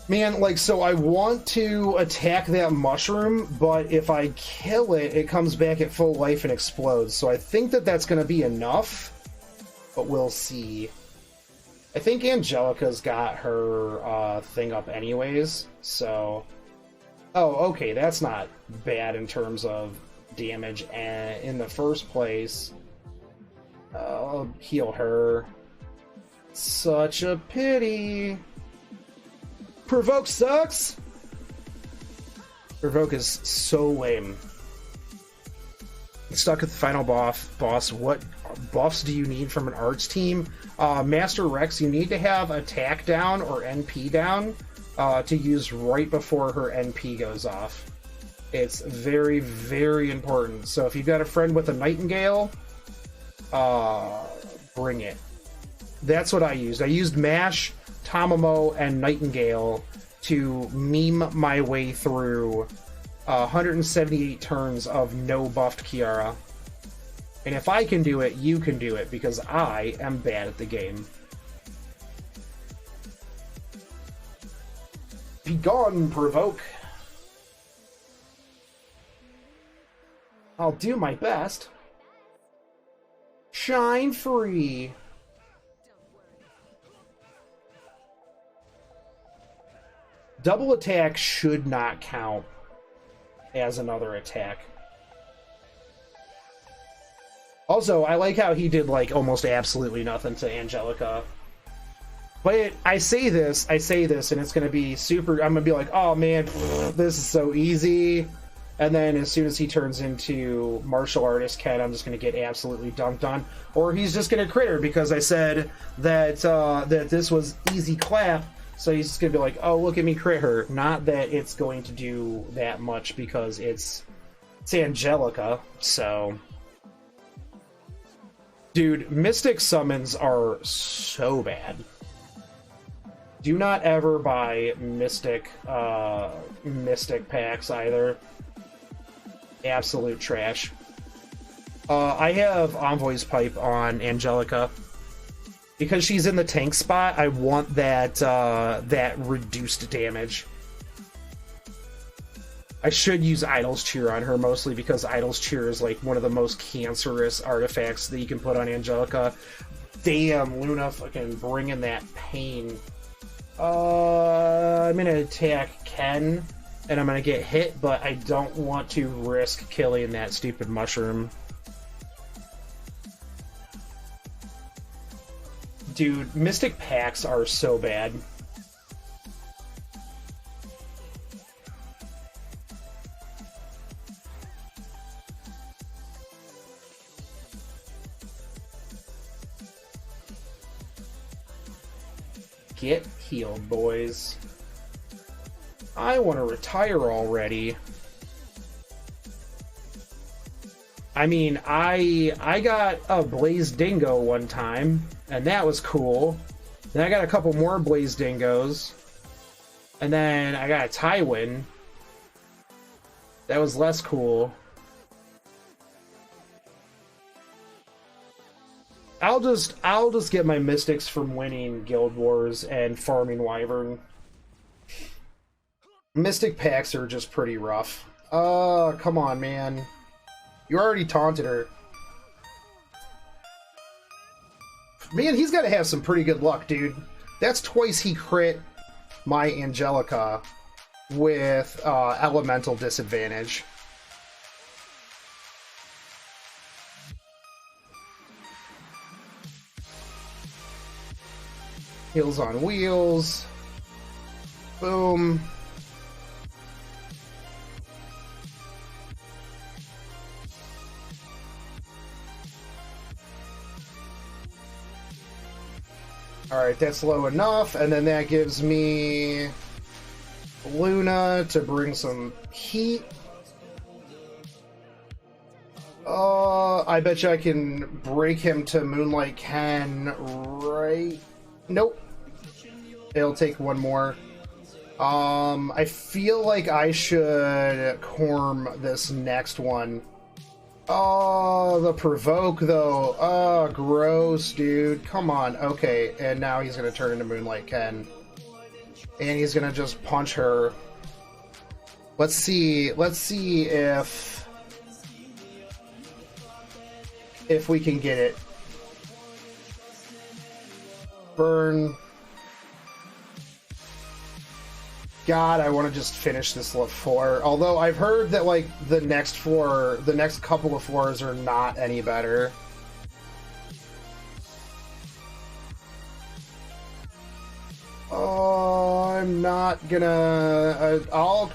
S1: Man, like, so I want to attack that mushroom, but if I kill it, it comes back at full life and explodes. So I think that that's going to be enough, but we'll see. I think Angelica's got her, thing up anyways, so... Oh, okay, that's not bad in terms of damage in the first place. I'll heal her. Such a pity. Provoke sucks. Provoke is so lame. Stuck at the final boss. What buffs do you need from an arts team? Master Rex, you need to have attack down or NP down to use right before her NP goes off. It's very, very important. So if you've got a friend with a Nightingale, bring it. That's what I used. I used Mash, Tamamo, and Nightingale to meme my way through 178 turns of no buffed Kiara. And if I can do it, you can do it, because I am bad at the game. Be gone, Provoke. I'll do my best. Shine free. Double attack should not count as another attack. Also, I like how he did, like, almost absolutely nothing to Angelica. But I say this, and it's gonna be super... I'm gonna be like, oh man, this is so easy. And then as soon as he turns into martial artist Ken, I'm just going to get absolutely dunked on. Or he's just going to crit her, because I said that that this was easy clap. So he's just going to be like, oh, look at me crit her. Not that it's going to do that much, because it's Angelica. So... Dude, Mystic summons are so bad. Do not ever buy Mystic packs either. Absolute trash. I have Envoy's Pipe on Angelica. Because she's in the tank spot, I want that, that reduced damage.
S2: I should use Idol's Cheer on her, mostly because Idol's Cheer is like one of the most cancerous artifacts that you can put on Angelica. Damn, Luna fucking bringing that pain. I'm gonna attack Ken, and I'm gonna get hit, but I don't want to risk killing that stupid mushroom. Dude, Mystic Packs are so bad. Get healed, boys. I want to retire already. I mean, I got a Blaze Dingo one time, and that was cool. Then I got a couple more Blaze Dingos. And then I got a Tywin. That was less cool. I'll just get my mystics from winning Guild Wars and farming Wyvern. Mystic packs are just pretty rough. Come on, man. You already taunted her. Man, he's got to have some pretty good luck, dude. That's twice he crit my Angelica with elemental disadvantage. Heals on wheels. Boom. Alright, that's low enough, and then that gives me Luna to bring some heat. I bet you I can break him to Moonlight Ken right... Nope. It'll take one more. I feel like I should Corm this next one. Oh, the provoke, though. Oh, gross, dude. Come on. Okay, and now he's going to turn into Moonlight Ken. And he's going to just punch her. Let's see if we can get it. Burn. God, I want to just finish this floor. Although I've heard that, like, the next couple of floors are not any better. Oh, I'm not gonna... I'll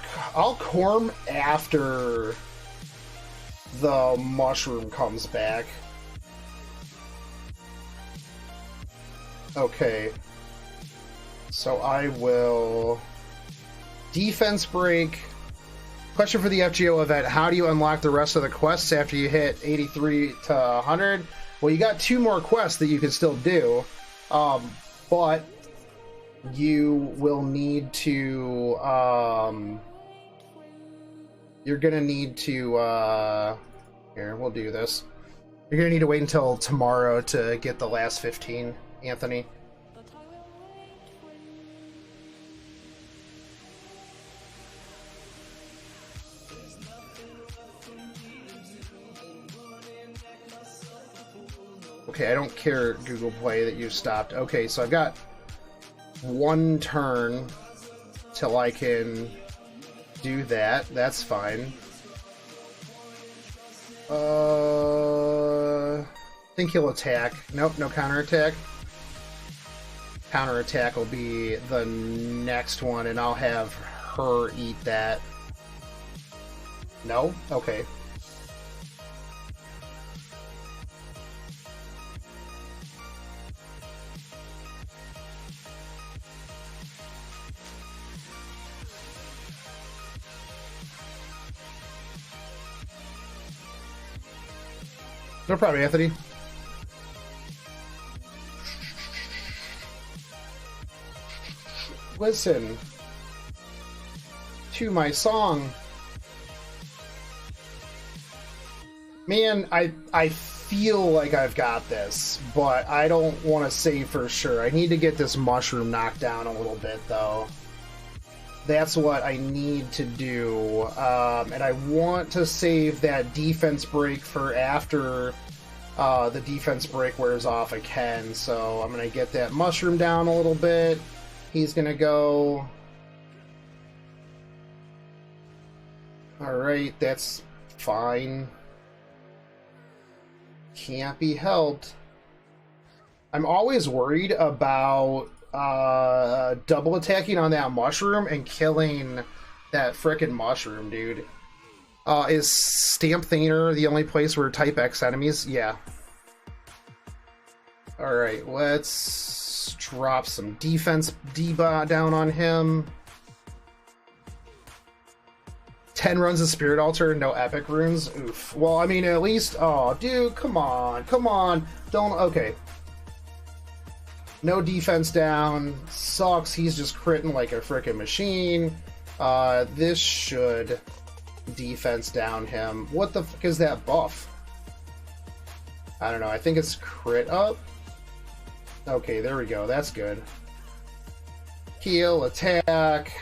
S2: Corm after the mushroom comes back. Okay. So I will... Defense break. Question for the FGO event. How do you unlock the rest of the quests after you hit 83 to 100? Well, you got 2 more quests that you can still do. But you will need to... you're going to need to... here, we'll do this. You're going to need to wait until tomorrow to get the last 15, Anthony. Okay, I don't care, Google Play, that you've stopped. Okay, so I've got 1 turn till I can do that. That's fine. I think he'll attack. Nope, no counterattack. Counterattack will be the next one, and I'll have her eat that. No? Okay. No problem, Anthony. Listen to my song. Man, I feel like I've got this, but I don't want to say for sure. I need to get this mushroom knocked down a little bit, though.
S1: That's what I need to do. And I want to save that defense break for after the defense break wears off again. So I'm going to get that mushroom down a little bit. He's going to go... Alright, that's fine. Can't be helped. I'm always worried about double attacking on that mushroom and killing that frickin' mushroom, dude. Is Stamp Thaner the only place where type X enemies? Yeah. Alright, let's drop some defense debuff down on him. 10 runs of Spirit Altar, no epic runes. Oof. Well, I mean, at least... Oh, dude, come on. Come on. Don't... Okay. No defense down. Sucks. He's just critting like a frickin' machine. This should defense down him. What the fuck is that buff? I don't know. I think it's crit up. Okay, there we go. That's good. Heal, attack.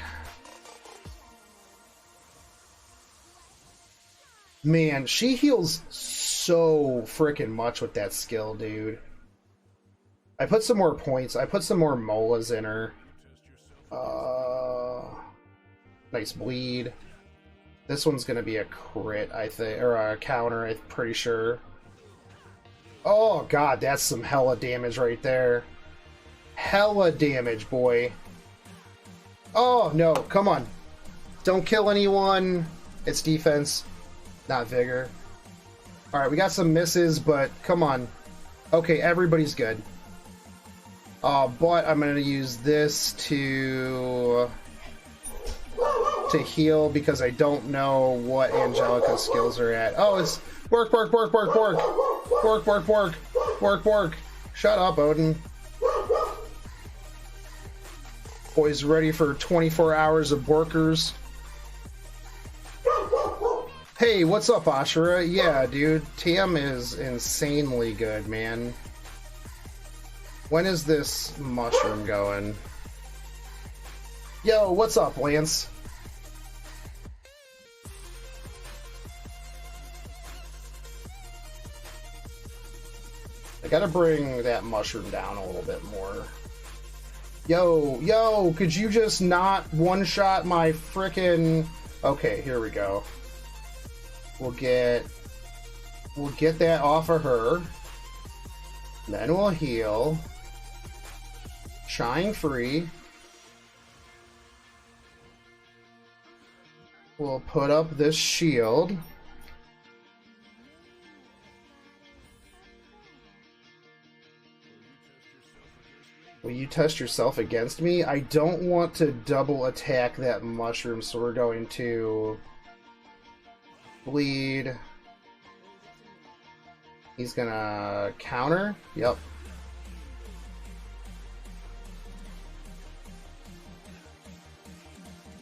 S1: Man, she heals so frickin' much with that skill, dude. I put some more points. I put some more molas in her. Nice bleed. This one's gonna be a crit, I think, or a counter, I'm pretty sure. Oh god, that's some hella damage right there. Hella damage, boy. Oh no, come on. Don't kill anyone. It's defense, not vigor. Alright, we got some misses, but come on. Okay, everybody's good. But I'm gonna use this to heal because I don't know what Angelica's skills are at. Oh, it's work. Shut up, Odin. Boys ready for 24 hours of workers. Hey, what's up, Ashura? Yeah, dude, Tam is insanely good, man. When is this mushroom going? Yo, what's up, Lance? I gotta bring that mushroom down a little bit more. Yo, could you just not one-shot my frickin'... Okay, here we go. We'll get that off of her. Then we'll heal. Shine free. We'll put up this shield. Will you test yourself against me? I don't want to double attack that mushroom, so we're going to bleed. He's gonna counter. Yep.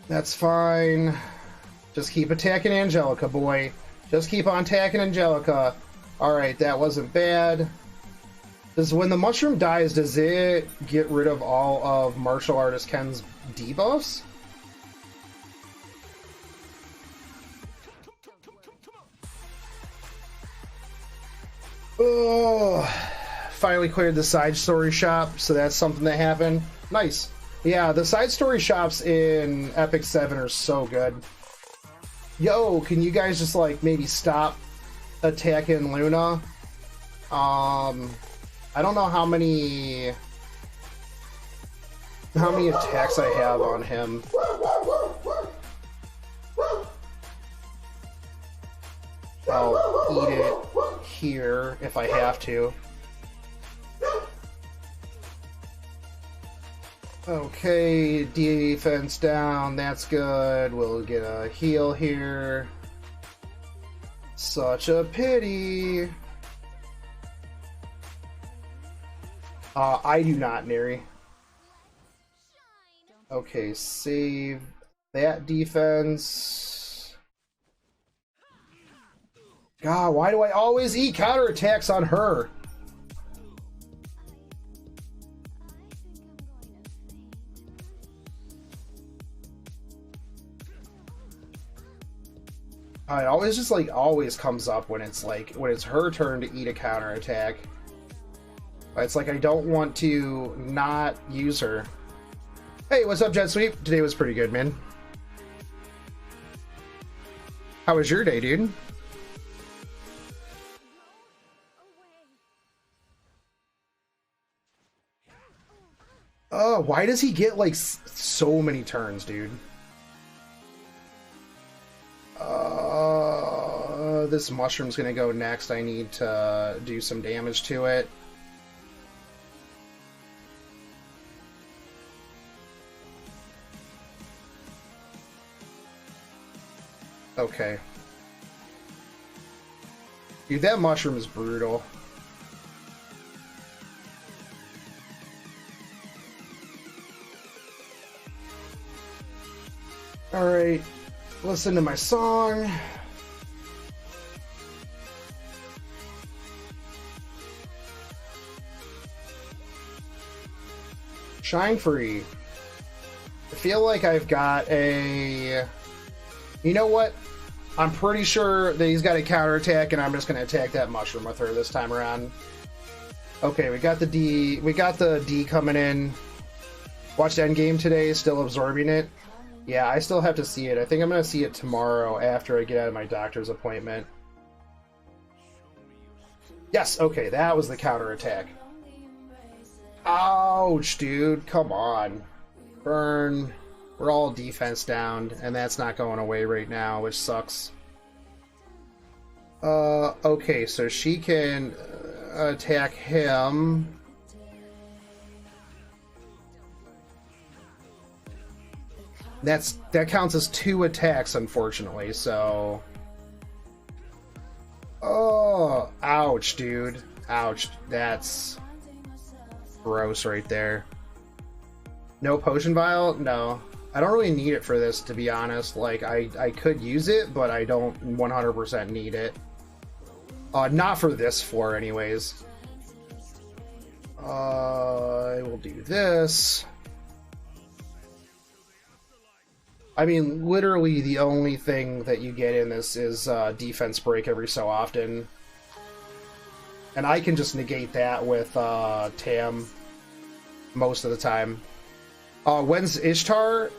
S1: That's fine. Just keep attacking Angelica, boy. Just keep on attacking Angelica. Alright, that wasn't bad. When the mushroom dies, does it get rid of all of Martial Artist Ken's debuffs? Oh, finally cleared the side story shop, so that's something that happened. Nice. Yeah, the side story shops in Epic 7 are so good. Yo, can you guys just, like, maybe stop attacking Luna? I don't know how many attacks I have on him. I'll eat it here if I have to. Okay, defense down, that's good. We'll get a heal here. Such a pity. I do not, Neri. Okay, save that defense. God, why do I always eat counterattacks on her? It always just like always comes up when it's like when it's her turn to eat a counterattack. It's like I don't want to not use her. Hey, what's up, Jet Sweep? Today was pretty good, man. How was your day, dude? Why does he get like so many turns, dude? This mushroom's gonna go next. I need to do some damage to it. Okay. Dude, that mushroom is brutal. Alright, listen to my song. Shine Free. I feel like I've got a... You know what? I'm pretty sure that he's got a counterattack, and I'm just going to attack that mushroom with her this time around. Okay, we got the D. We got the D coming in. Watched Endgame today, still absorbing it. Yeah, I still have to see it. I think I'm going to see it tomorrow after I get out of my doctor's appointment. Yes, okay, that was the counterattack. Ouch, dude. Come on. Burn. We're all defense down, and that's not going away right now, which sucks. Okay, so she can attack him. That counts as 2 attacks, unfortunately, so... Oh, ouch, dude. Ouch. That's gross right there. No potion vial? No. I don't really need it for this, to be honest. Like, I could use it, but I don't 100% need it. Not for this floor, anyways. I will do this. I mean, literally the only thing that you get in this is defense break every so often. And I can just negate that with Tam most of the time. When's Ishtar?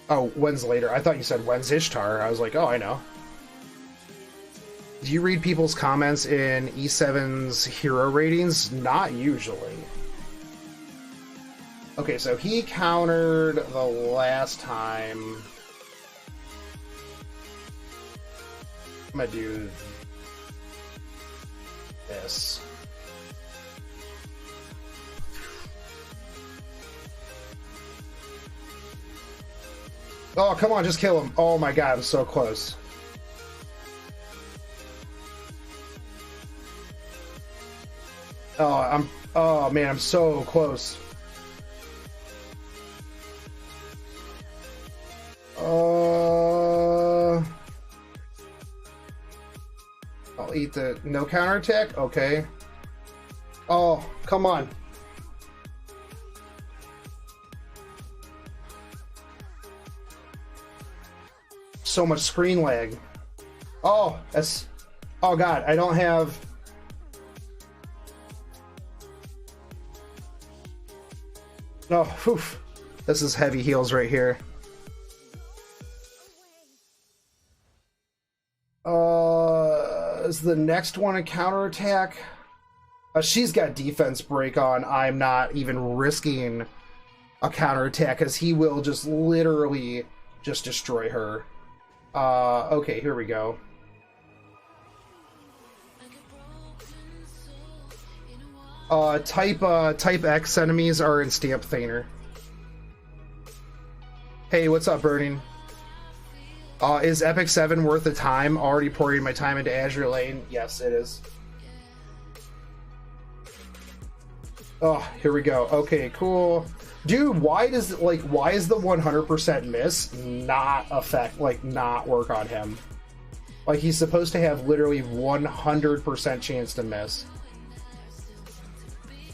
S1: Oh, when's later? I thought you said when's Ishtar. I was like, oh, I know. Do you read people's comments in E7's hero ratings? Not usually. Okay, so he countered the last time. I'm gonna do this. Oh, come on, just kill him. Oh my god, I'm so close. Oh man, I'm so close. I'll eat the no counterattack. Okay. Oh, come on. So much screen lag. Oh, that's... Oh god, I don't have... Oh, whew. This is heavy heals right here. Is the next one a counterattack? She's got defense break on. I'm not even risking a counterattack because he will just literally just destroy her. Okay, here we go. Type X enemies are in Stamp Thaner. Hey, what's up, Burning? Is Epic 7 worth the time? Already pouring my time into Azure Lane? Yes, it is. Oh, here we go. Okay, cool. Dude, why is the 100% miss not work on him? Like, he's supposed to have literally 100% chance to miss.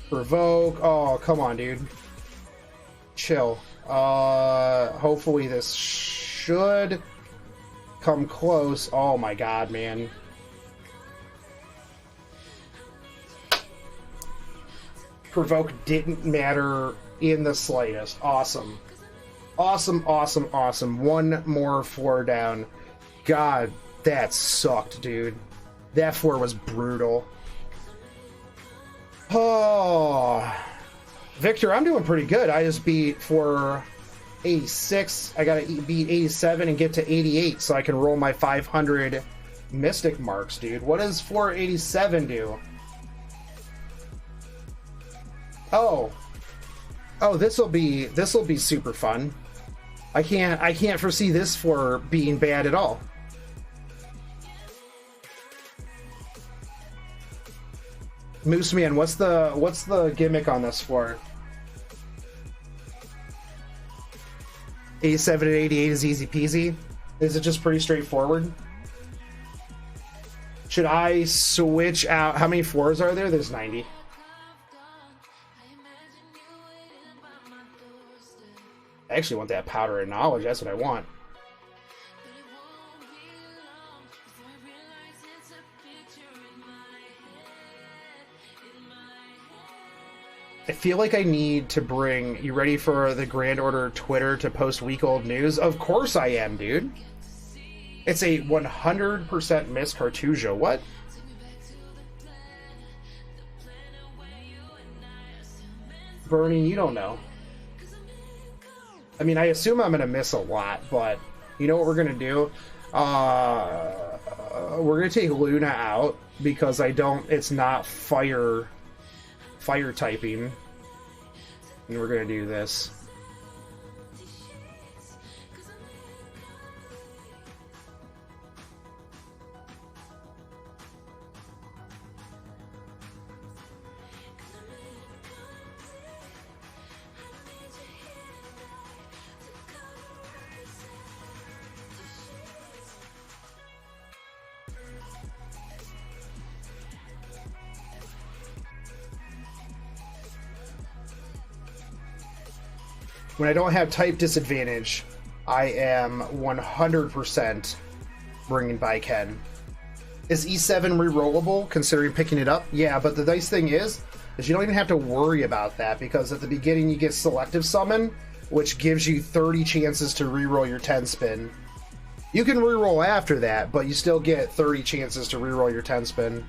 S1: Provoke. Oh, come on, dude. Chill. Hopefully this should come close. Oh my god, man. Provoke didn't matter in the slightest. Awesome. Awesome, awesome, awesome. One more floor down. God, that sucked, dude. That floor was brutal. Oh, Victor, I'm doing pretty good. I just beat for 86. I gotta beat 87 and get to 88 so I can roll my 500 mystic marks, dude. What does 487 do? Oh, this'll be super fun. I can't foresee this for being bad at all. Moose Man, what's the gimmick on this floor? 87 and 88 is easy peasy. Is it just pretty straightforward? Should I switch out? How many floors are there? There's 90. I actually want that powder of knowledge. That's what I want. I feel like I need to bring... You ready for the Grand Order Twitter to post week-old news? Of course I am, dude. It's a 100% Miss Cartuja. What? Bernie, you don't know. I mean, I assume I'm going to miss a lot, but you know what we're going to do? We're going to take Luna out because it's not fire typing. And we're going to do this. When I don't have type disadvantage, I am 100% bringing by Ken. Is E7 rerollable, considering picking it up? Yeah, but the nice thing is you don't even have to worry about that, because at the beginning you get Selective Summon, which gives you 30 chances to reroll your 10 spin. You can reroll after that, but you still get 30 chances to reroll your 10 spin.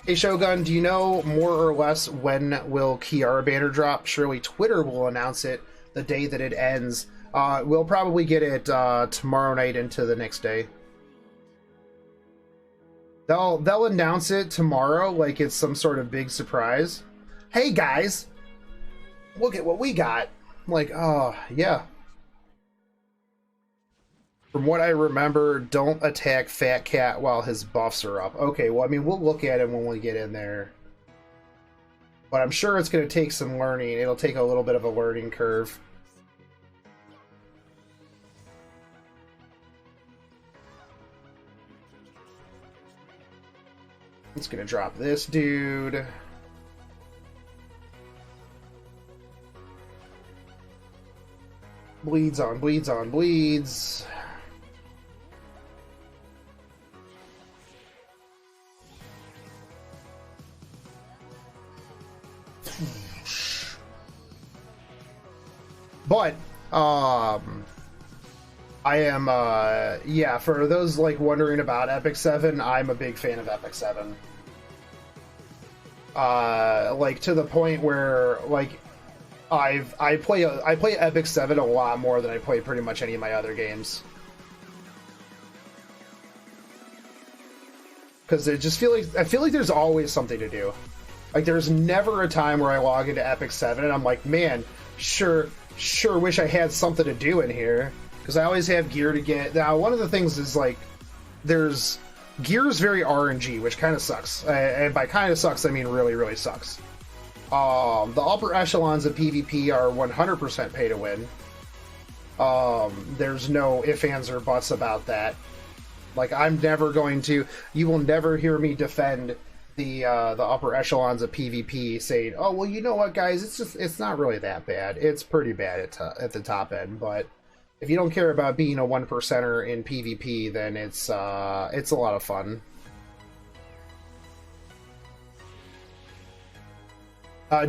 S1: Hey Shogun, do you know more or less when will Kiara banner drop? Surely Twitter will announce it the day that it ends. We'll probably get it tomorrow night into the next day. They'll announce it tomorrow like it's some sort of big surprise. Hey guys, look at what we got. I'm like, oh yeah. From what I remember, don't attack Fat Cat while his buffs are up. Okay, well, I mean, we'll look at him when we get in there. But I'm sure it's going to take some learning. It'll take a little bit of a learning curve. It's going to drop this dude. Bleeds on bleeds on bleeds. But, I am, yeah, for those, like, wondering about Epic 7, I'm a big fan of Epic 7. Like, to the point where, like, I play Epic 7 a lot more than I play pretty much any of my other games. Because I feel like there's always something to do. Like, there's never a time where I log into Epic 7 and I'm like, man, sure wish I had something to do in here, because I always have gear to get. Now, one of the things is, like, there's gear is very RNG, which kind of sucks, and by kind of sucks I mean really, really sucks. The upper echelons of PvP are 100% pay to win. There's no ifs, ands, or buts about that. Like, I'm never going to, you will never hear me defend the upper echelons of PvP saying, "Oh well, you know what, guys? It's not really that bad. It's pretty bad at the top end, but if you don't care about being a 1%er in PvP, then it's a lot of fun."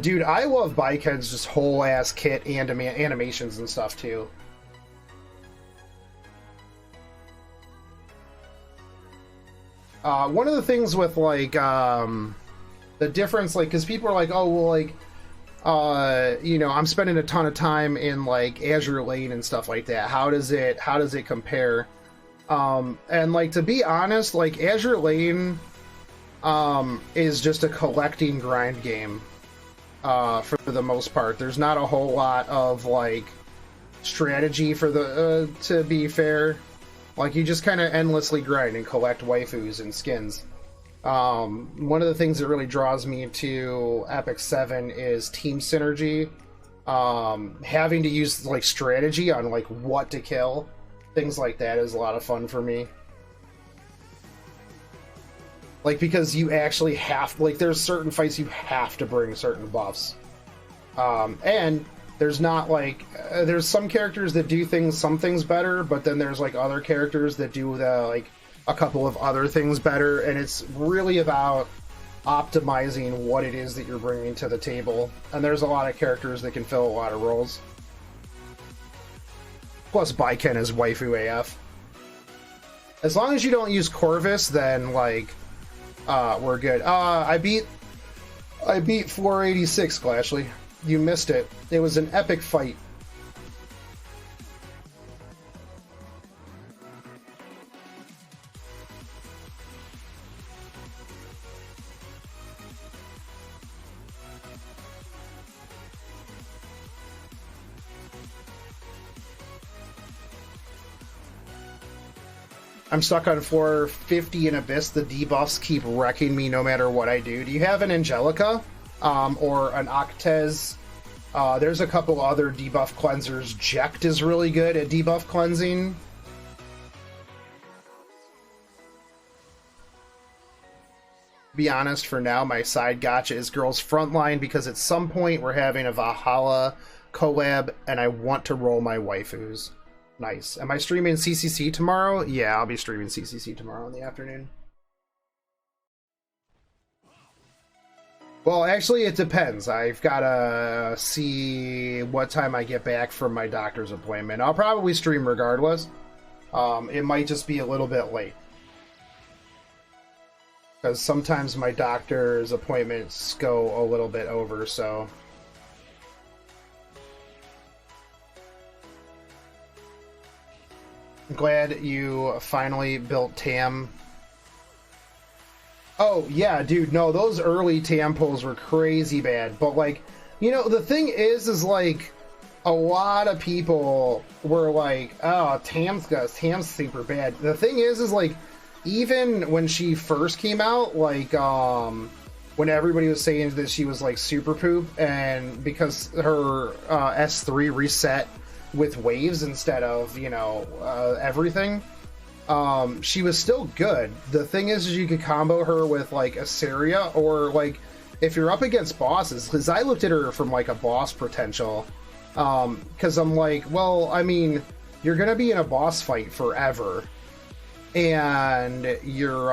S1: Dude, I love Baiken's just whole ass kit and animations and stuff too. One of the things with like the difference, like, because people are like, oh well, like you know, I'm spending a ton of time in like Azur Lane and stuff like that. How does it compare? And like, to be honest, like Azur Lane is just a collecting grind game. For the most part, there's not a whole lot of like strategy for the to be fair. Like, you just kind of endlessly grind and collect waifus and skins. One of the things that really draws me to Epic 7 is team synergy. Having to use like strategy on like what to kill, things like that is a lot of fun for me. Like, because you actually have, like, there's certain fights you have to bring certain buffs. And there's not, like, there's some characters that do some things better, but then there's, like, other characters that do, like, a couple of other things better, and it's really about optimizing what it is that you're bringing to the table. And there's a lot of characters that can fill a lot of roles. Plus, Baiken is waifu AF. As long as you don't use Corvus, then, like, we're good. I beat 486, Glashley. You missed it. It was an epic fight. I'm stuck on floor 50 in Abyss. The debuffs keep wrecking me no matter what I do. Do you have an Angelica? Or an Octez? There's a couple other debuff cleansers. Jekt is really good at debuff cleansing. To be honest, for now, my side gotcha is Girls Frontline, because at some point we're having a Valhalla collab, and I want to roll my waifus. Nice. Am I streaming CCC tomorrow? Yeah, I'll be streaming CCC tomorrow in the afternoon. Well, actually, it depends. I've got to see what time I get back from my doctor's appointment. I'll probably stream regardless. It might just be a little bit late, because sometimes my doctor's appointments go a little bit over, so... Glad you finally built Tam. Oh, yeah, dude, no, those early Tam pulls were crazy bad, but, like, you know, the thing is, like, a lot of people were like, oh, Tam's super bad. The thing is, like, even when she first came out, like, when everybody was saying that she was, like, super poop, and because her S3 reset with waves instead of, you know, everything, she was still good. The thing is you could combo her with like Assyria, or like if you're up against bosses, because I looked at her from like a boss potential, because I'm like, well, I mean, you're gonna be in a boss fight forever, and you're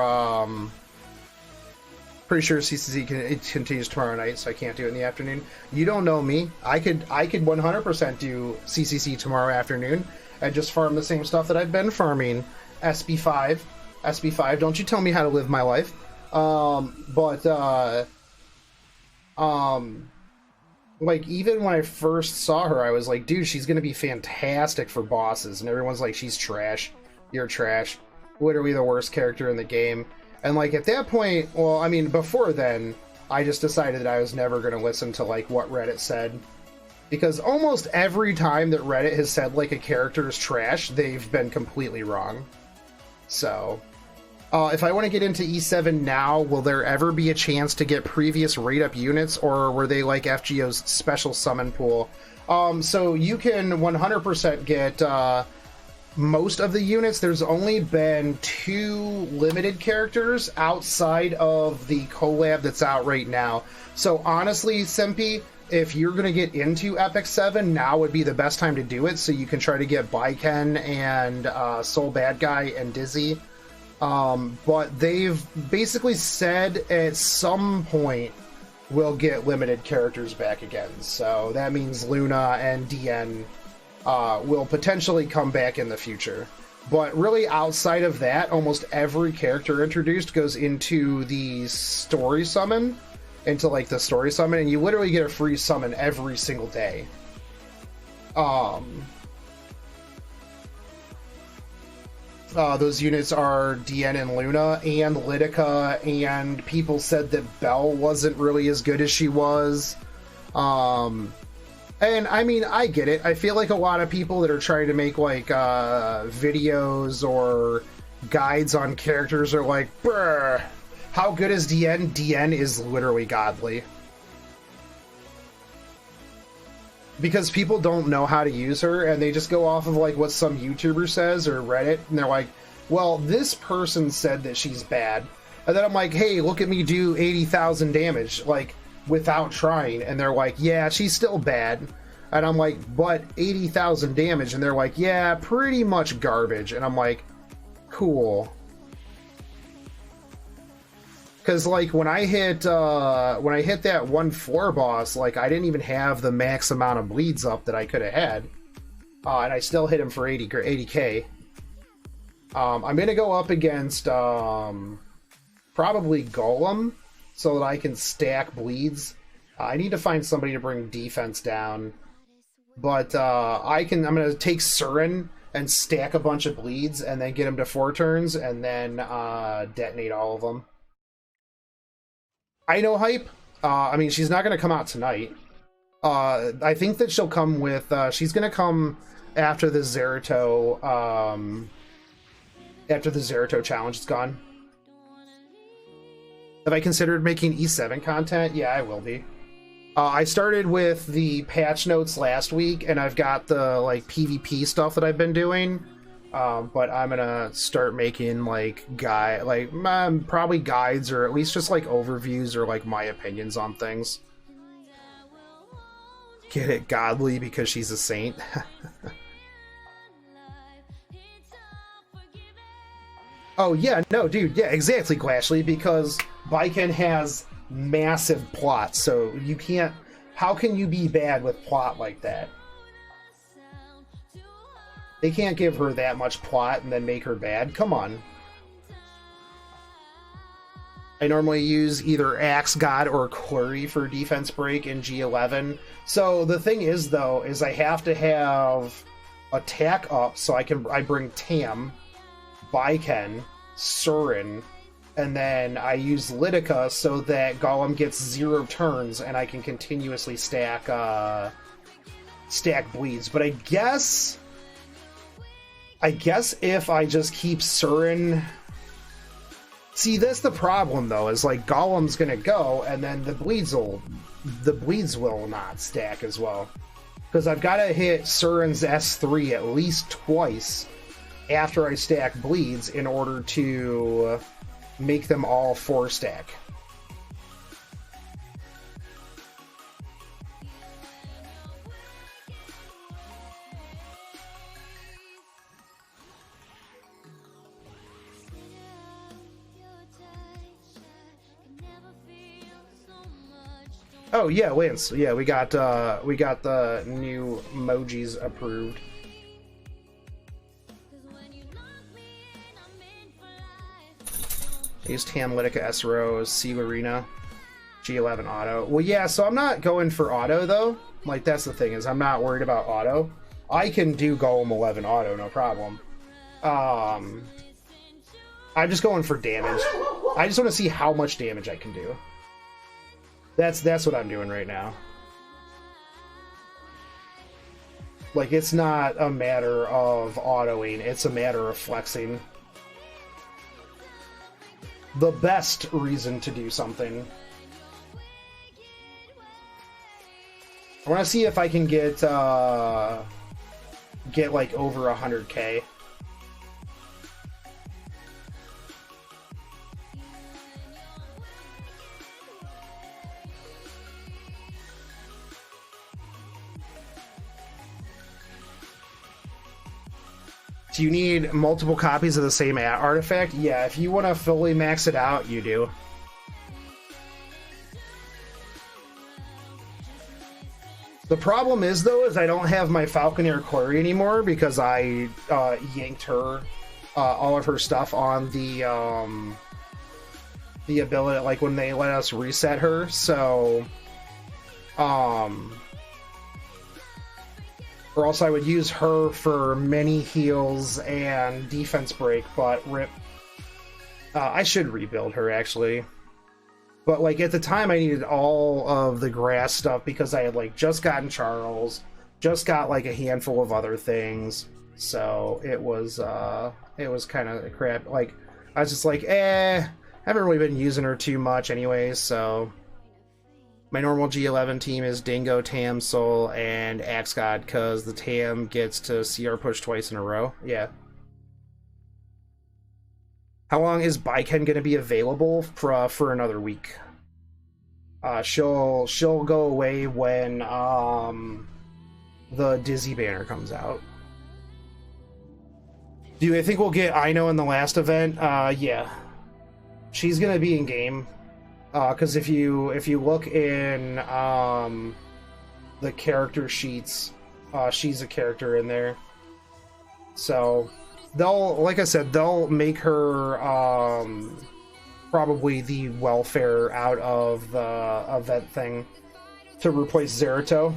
S1: pretty sure CCC it continues tomorrow night, so I can't do it in the afternoon. You don't know me. I could 100% do CCC tomorrow afternoon and just farm the same stuff that I've been farming. SB5, don't you tell me how to live my life. Like, even when I first saw her, I was like, dude, she's gonna be fantastic for bosses, and everyone's like, she's trash. You're trash. Literally the worst character in the game. And, like, at that point, well, I mean, before then, I just decided that I was never going to listen to, like, what Reddit said. Because almost every time that Reddit has said, like, a character is trash, they've been completely wrong. So, if I want to get into E7 now, will there ever be a chance to get previous rate-up units, or were they, like, FGO's special summon pool? So you can 100% get... most of the units, there's only been 2 limited characters outside of the collab that's out right now. So honestly, Simpy, if you're going to get into Epic 7, now would be the best time to do it, so you can try to get Baiken and Soul Bad Guy and Dizzy. But they've basically said at some point we'll get limited characters back again. So that means Luna and DN will potentially come back in the future. But really, outside of that, almost every character introduced goes into the story summon, and you literally get a free summon every single day. Those units are DN and Luna and Lidica, and people said that Belle wasn't really as good as she was. And I mean, I get it. I feel like a lot of people that are trying to make like videos or guides on characters are like, bruh, how good is DN? DN is literally godly. Because people don't know how to use her, and they just go off of like what some YouTuber says or Reddit, and they're like, well, this person said that she's bad. And then I'm like, hey, look at me do 80,000 damage, like, without trying. And they're like, yeah, she's still bad. And I'm like, but 80,000 damage. And they're like, yeah, pretty much garbage. And I'm like, cool. Because like when I hit that 1/4 boss, like I didn't even have the max amount of bleeds up that I could have had, and I still hit him for 80k. I'm gonna go up against probably Golem so that I can stack bleeds. I need to find somebody to bring defense down, but I'm gonna take Surin and stack a bunch of bleeds and then get him to 4 turns and then detonate all of them. I know hype. I mean, she's not going to come out tonight. I think that she'll come with... she's going to come after the Zerato... after the Zerato challenge is gone. Have I considered making E7 content? Yeah, I will be. I started with the patch notes last week, and I've got the like PvP stuff that I've been doing. But I'm gonna start making like probably guides, or at least just like overviews or like my opinions on things. Get it, godly, because she's a saint. Oh yeah, no, dude, yeah, exactly, Glashly, because Baiken has massive plot, so you can't. How can you be bad with plot like that? They can't give her that much plot and then make her bad. Come on. I normally use either Axe God or Quarry for defense break in G11. So the thing is, though, is I have to have attack up so I bring Tam, Baiken, Surin, and then I use Lidica so that Golem gets 0 turns and I can continuously stack bleeds. But I guess if I just keep Surin... See, that's the problem, though, is like Golem's gonna go, and then the bleeds will not stack as well. Because I've got to hit Surin's S3 at least twice after I stack bleeds in order to make them all 4 stack. Oh yeah, Lance. Yeah, we got the new emojis approved. I used Tam, Lidica, SRO, Sea Arena, G11 auto. Well, yeah, so I'm not going for auto though. Like that's the thing, is I'm not worried about auto. I can do Golem 11 auto, no problem. I'm just going for damage. I just want to see how much damage I can do. That's what I'm doing right now. Like, it's not a matter of autoing, it's a matter of flexing. The best reason to do something. I want to see if I can get like over 100k.
S2: Do you need multiple copies of the same artifact? Yeah, if you want to fully max it out, you do. The problem is, though, is I don't have my Falconeer Quarry anymore because I yanked her, all of her stuff on the ability, like when they let us reset her. So, or else I would use her for many heals and defense break, but rip. I should rebuild her, actually. But, like, at the time, I needed all of the grass stuff because I had, like, just gotten Charles, just got, like, a handful of other things. So, it was kind of crap. Like, I was just like, haven't really been using her too much anyways, so... My normal G11 team is Dingo, Tam, Soul, and Axe God, because the Tam gets to CR push twice in a row. Yeah. How long is Baiken going to be available for another week? She'll go away when the Dizzy banner comes out. Do I think we'll get Ino in the last event? Yeah. She's going to be in game. Because if you look in the character sheets, she's a character in there. So... they'll, like I said, they'll make her probably the welfare out of the event thing to replace Zerato.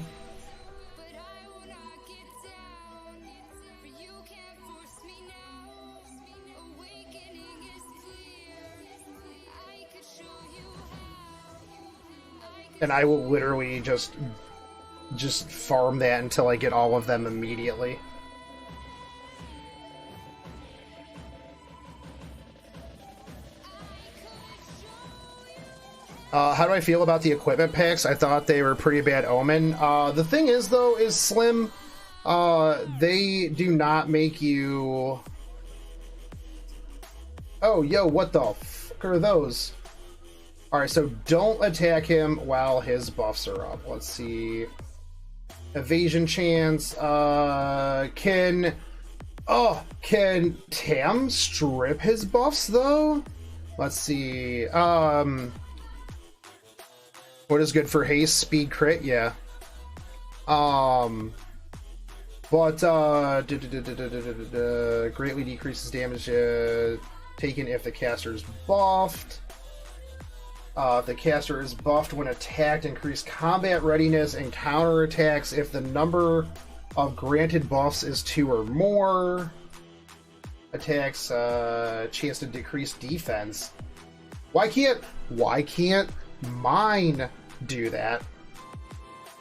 S2: And I will literally just farm that until I get all of them immediately. How do I feel about the equipment packs? I thought they were pretty bad omen. The thing is, though, is Slim, they do not make you... Oh, yo, what the fuck are those? Alright, so don't attack him while his buffs are up. Let's see. Evasion chance. Can Tam strip his buffs, though? Let's see. What is good for haste, speed, crit? Yeah. Greatly decreases damage taken if the caster is buffed. If the caster is buffed when attacked, increase combat readiness and counter attacks if the number of granted buffs is 2 or more. Attacks chance to decrease defense. Why can't mine do that?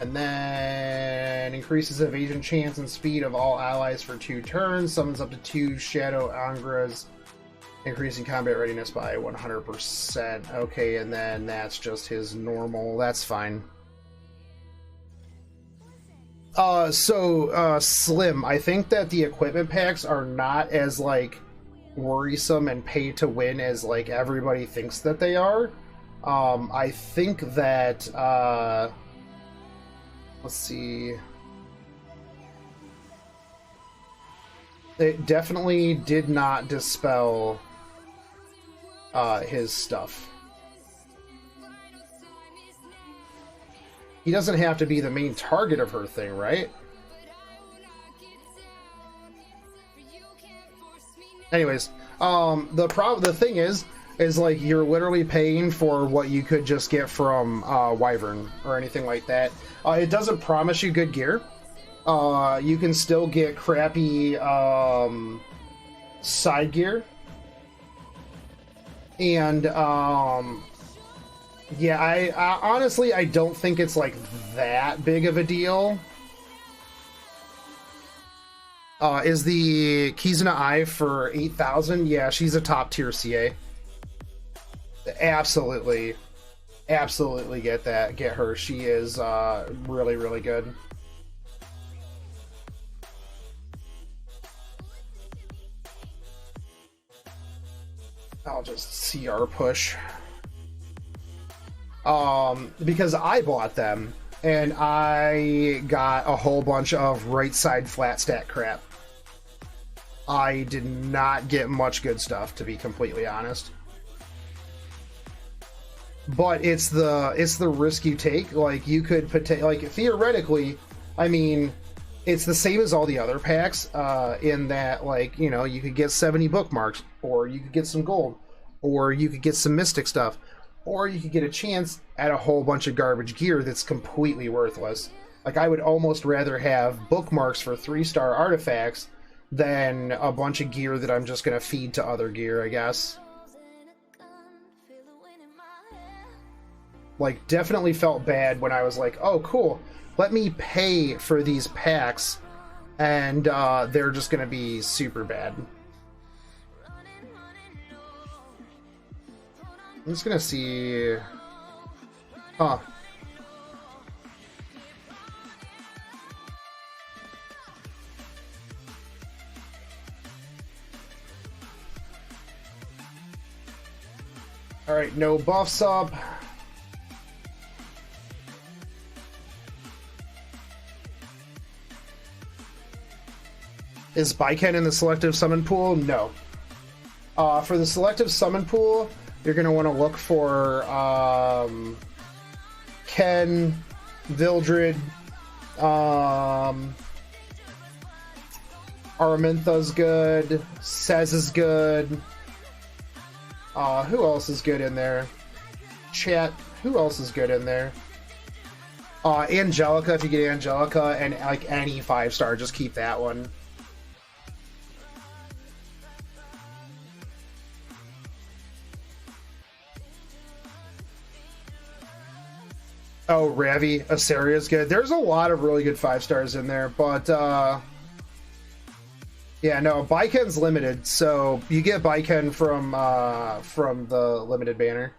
S2: And then increases evasion chance and speed of all allies for 2 turns. Summons up to 2 Shadow Angras, increasing combat readiness by 100%. Okay, and then that's just his normal. That's fine. Slim, I think that the equipment packs are not as, like, worrisome and pay to win as, like, everybody thinks that they are. I think that, let's see. It definitely did not dispel his stuff. He doesn't have to be the main target of her thing, right? Anyways, the thing is like you're literally paying for what you could just get from Wyvern or anything like that. It doesn't promise you good gear. You can still get crappy side gear. And yeah, I honestly I don't think it's like that big of a deal. Is the Kizuna Eye for 8,000? Yeah, she's a top tier CA. Absolutely get her. She is really, really good. I'll just CR push. Because I bought them and I got a whole bunch of right side flat stat crap. I did not get much good stuff, to be completely honest. But it's the risk you take. Like, you could like, theoretically, I mean, it's the same as all the other packs, in that, like, you know, you could get 70 bookmarks, or you could get some gold, or you could get some mystic stuff, or you could get a chance at a whole bunch of garbage gear that's completely worthless. Like, I would almost rather have bookmarks for 3-star artifacts than a bunch of gear that I'm just going to feed to other gear, I guess. Like, definitely felt bad when I was like, oh, cool, let me pay for these packs, and they're just going to be super bad. I'm just going to see... Huh. Alright, no buffs up. Is Baiken in the selective summon pool? No. For the selective summon pool, you're going to want to look for Ken, Vildred, Araminta's good, Sez is good. Who else is good in there? Chat, who else is good in there? Angelica, if you get Angelica, and like any 5-star, just keep that one. Oh, Ravi, Asaria is good. There's a lot of really good 5-stars in there, but yeah, no, Baiken's limited, so you get Baiken from the limited banner.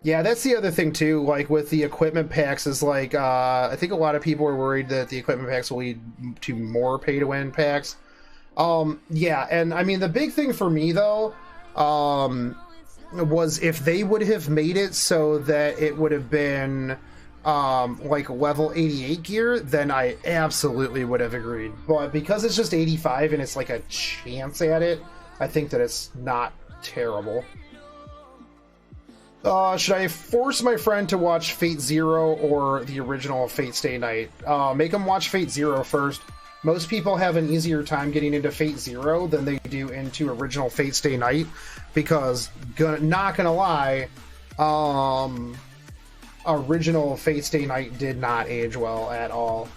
S2: Yeah, that's the other thing too, like with the equipment packs is like, I think a lot of people are worried that the equipment packs will lead to more pay-to-win packs. Yeah, and I mean, the big thing for me though, was if they would have made it so that it would have been, like level 88 gear, then I absolutely would have agreed. But because it's just 85 and it's like a chance at it, I think that it's not terrible. Should I force my friend to watch Fate Zero or the original Fate Stay Night? Make him watch Fate Zero first. Most people have an easier time getting into Fate Zero than they do into original Fate Stay Night, because, not gonna lie, original Fate Stay Night did not age well at all.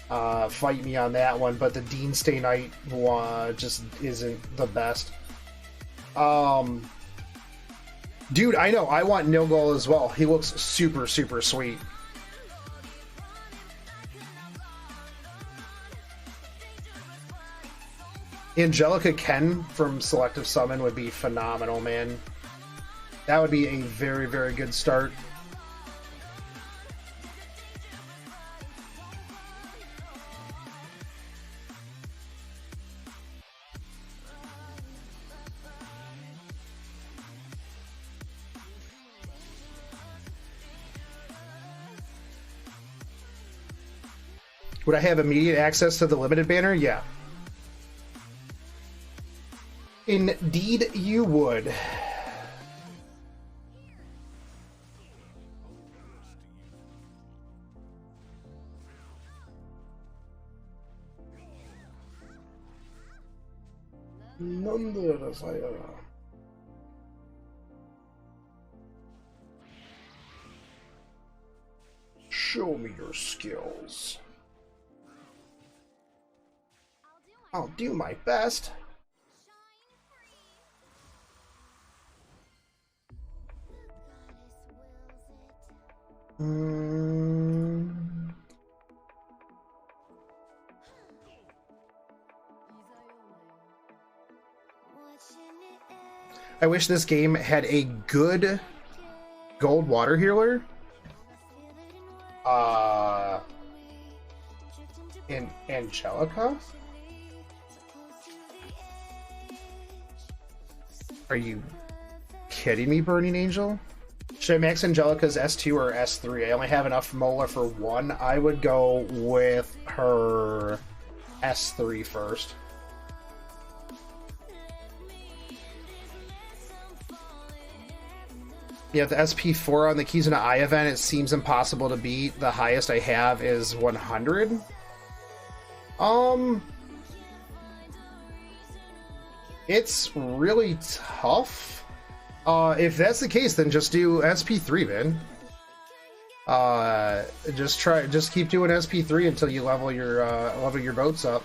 S2: Fight me on that one, but the Dean Stay Night one just isn't the best. Dude, I know, I want Nilgal as well. He looks super, super sweet. Angelica Ken from Selective Summon would be phenomenal, man. That would be a very, very good start. Would I have immediate access to the limited banner? Yeah. Indeed you would. Show me your skills. I'll do my best. I wish this game had a good gold water healer. In Angelica? Are you kidding me, Burning Angel? Should I max Angelica's S2 or S3? I only have enough Mola for one. I would go with her S3 first. Yeah, the SP4 on the Keys in an Eye event, it seems impossible to beat. The highest I have is 100. It's really tough. If that's the case, then just do SP3, man. Just keep doing SP3 until you level your boats up.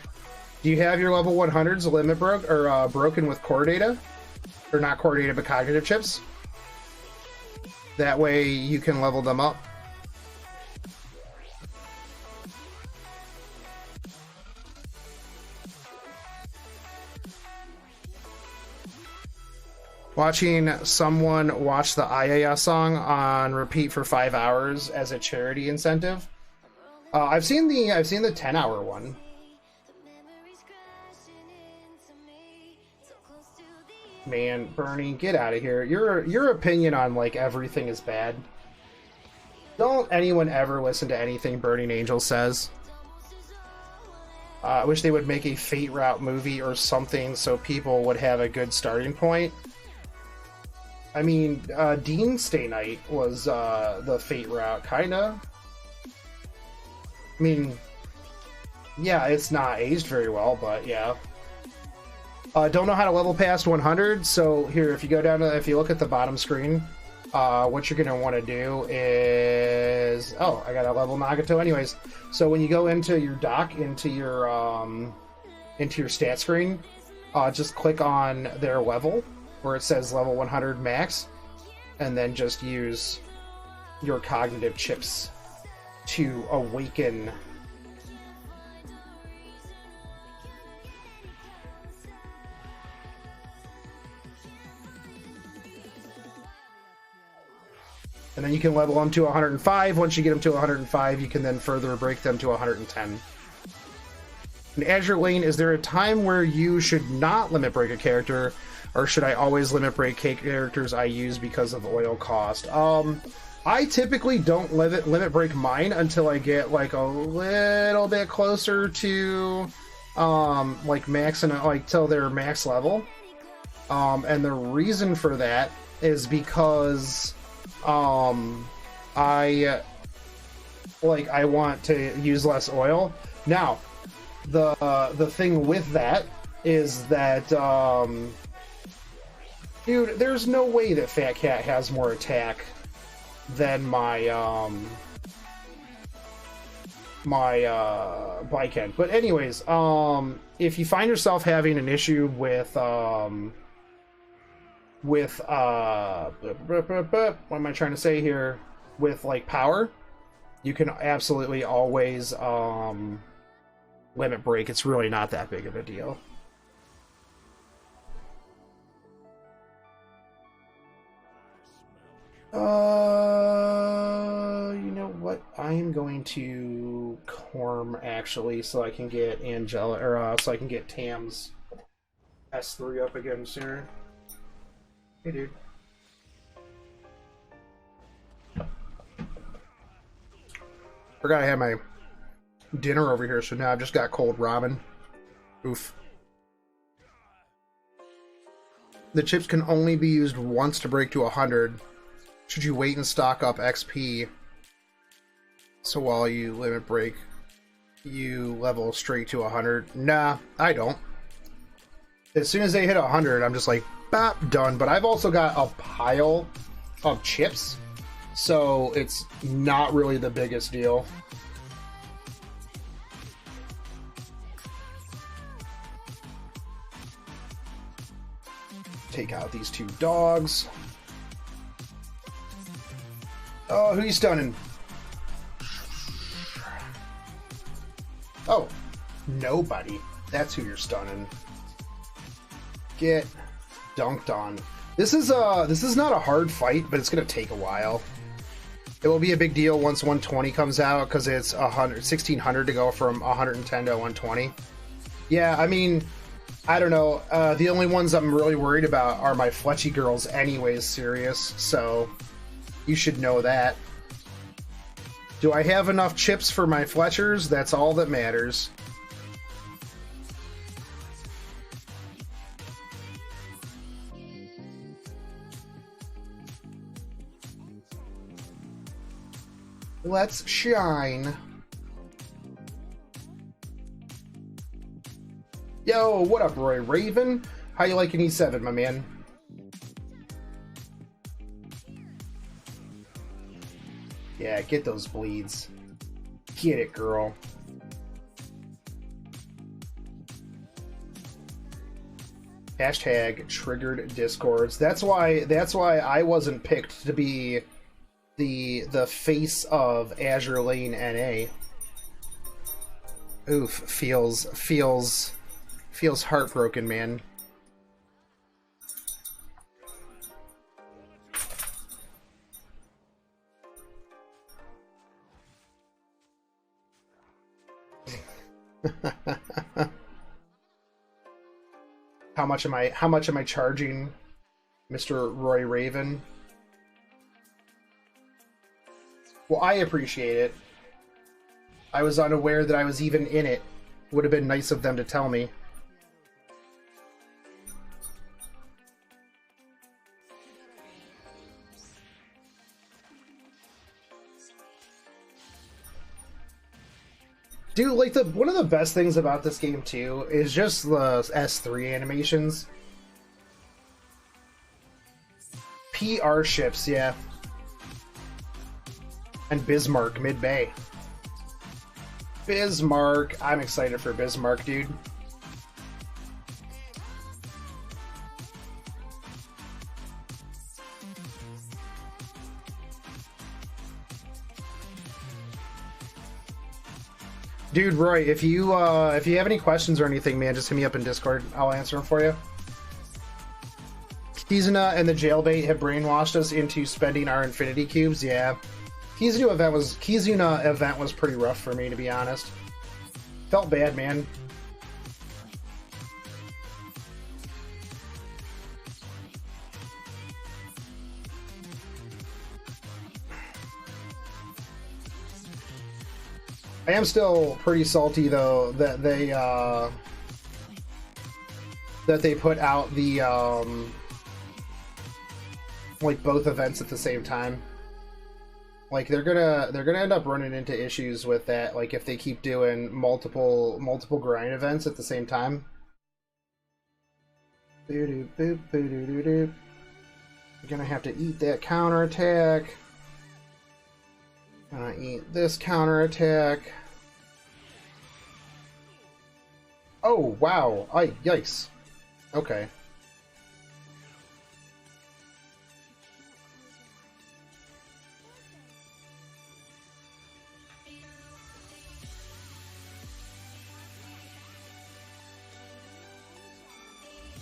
S2: Do you have your level 100s limit broken with core data? Or not core data, but cognitive chips? That way you can level them up. Watching someone watch the Ayaya song on repeat for 5 hours as a charity incentive. I've seen the 10-hour one. Man, Bernie, get out of here. Your opinion on like everything is bad. Don't anyone ever listen to anything Burning Angel says. I wish they would make a Fate Route movie or something so people would have a good starting point. I mean, Dean Stay Night was the Fate Route, kinda. I mean, yeah, it's not aged very well, but yeah. Don't know how to level past 100, so here, if you go down to, if you look at the bottom screen, what you're going to want to do is, oh, I got to level Nagato anyways. So when you go into your dock, into your stat screen, just click on their level, where it says level 100 max, and then just use your cognitive chips to awaken. And then you can level them to 105. Once you get them to 105, you can then further break them to 110. In Azure Lane, is there a time where you should not limit break a character, or should I always limit break characters I use because of oil cost? I typically don't limit break mine until I get like a little bit closer to like max and like till their max level. And the reason for that is because I want to use less oil. Now, the thing with that is that dude, there's no way that Fat Cat has more attack than my Blycan. But anyways, if you find yourself having an issue with what am I trying to say here? With like power, you can absolutely always limit break. It's really not that big of a deal. You know what? I am going to Corm actually, so I can get Angela, or so I can get Tam's S3 up again sooner. Hey, dude. Forgot I had my dinner over here, so now I've just got cold ramen. Oof. The chips can only be used once to break to 100. Should you wait and stock up XP? So while you limit break, you level straight to 100? Nah, I don't. As soon as they hit 100, I'm just like, bop, done. But I've also got a pile of chips, so it's not really the biggest deal. Take out these two dogs. Oh, who are you stunning? Oh, nobody. That's who you're stunning. Get dunked on. This is not a hard fight, but it's gonna take a while. It will be a big deal once 120 comes out, because it's 1600 to go from 110 to 120. Yeah, I mean, I don't know. The only ones I'm really worried about are my Fletchy girls anyways, serious, so you should know that. Do I have enough chips for my Fletchers? That's all that matters. Let's shine. Yo, what up, Roy Raven? How you liking E7, my man? Yeah, get those bleeds. Get it, girl. Hashtag triggered discords. That's why I wasn't picked to be the face of Azur Lane NA. Oof, feels heartbroken, man. How much am I charging, Mr. Roy Raven? Well, I appreciate it. I was unaware that I was even in it. Would have been nice of them to tell me. Dude, like, one of the best things about this game, too, is just the S3 animations. PR ships, yeah. And Bismarck, mid-bay. Bismarck. I'm excited for Bismarck, dude. Dude, Roy, if you have any questions or anything, man, just hit me up in Discord. I'll answer them for you. Kizuna and the jailbait have brainwashed us into spending our infinity cubes. Yeah, Kizuna event was pretty rough for me, to be honest. Felt bad, man. I am still pretty salty, though, that they put out the like both events at the same time. Like they're gonna end up running into issues with that. Like if they keep doing multiple grind events at the same time. You're gonna have to eat that counterattack. Gonna eat this counterattack. Oh wow! Yikes. Okay.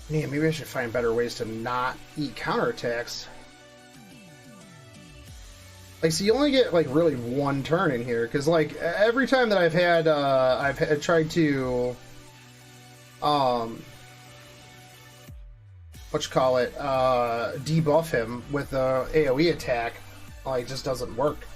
S2: Man, maybe I should find better ways to not eat counterattacks. Like, so you only get, like, really one turn in here, because, like, every time that I've tried to, debuff him with the AoE attack, like, it just doesn't work.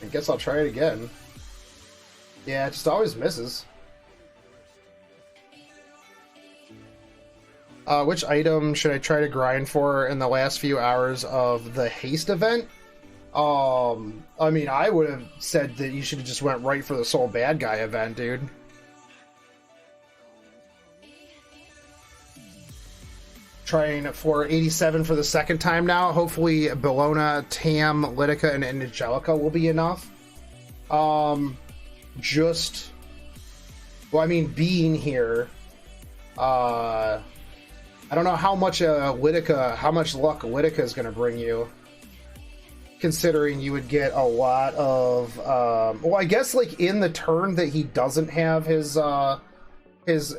S2: I guess I'll try it again. Yeah, it just always misses. Which item should I try to grind for in the last few hours of the haste event? I mean, I would have said that you should have just went right for the Soul Bad Guy event, dude. Trying for 87 for the second time now. Hopefully Bellona, Tam, Litica, and Angelica will be enough. Well, I mean, being here, I don't know how much Litica, how much luck Litica is going to bring you. Considering you would get a lot of, well, I guess, like, in the turn that he doesn't have his
S1: his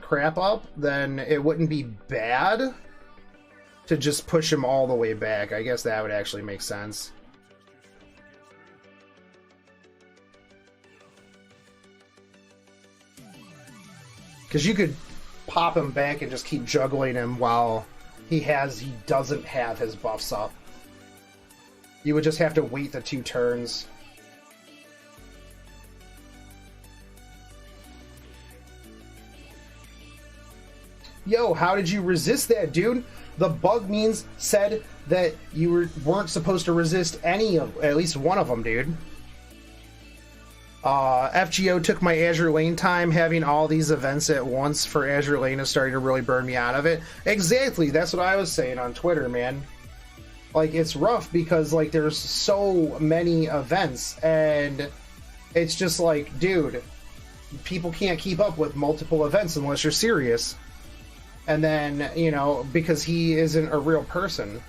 S1: crap up, then it wouldn't be bad to just push him all the way back. I guess that would actually make sense. Because you could pop him back and just keep juggling him while he doesn't have his buffs up. You would just have to wait the 2 turns. Yo, how did you resist that, dude? The bug means said that you weren't supposed to resist at least one of them, dude. FGO took my Azur lane time. Having all these events at once for Azur lane is starting to really burn me out of it. Exactly, that's what I was saying on Twitter, man. Like, it's rough because, like, there's so many events, and it's just like, dude, people can't keep up with multiple events unless you're serious. And then, you know, because he isn't a real person.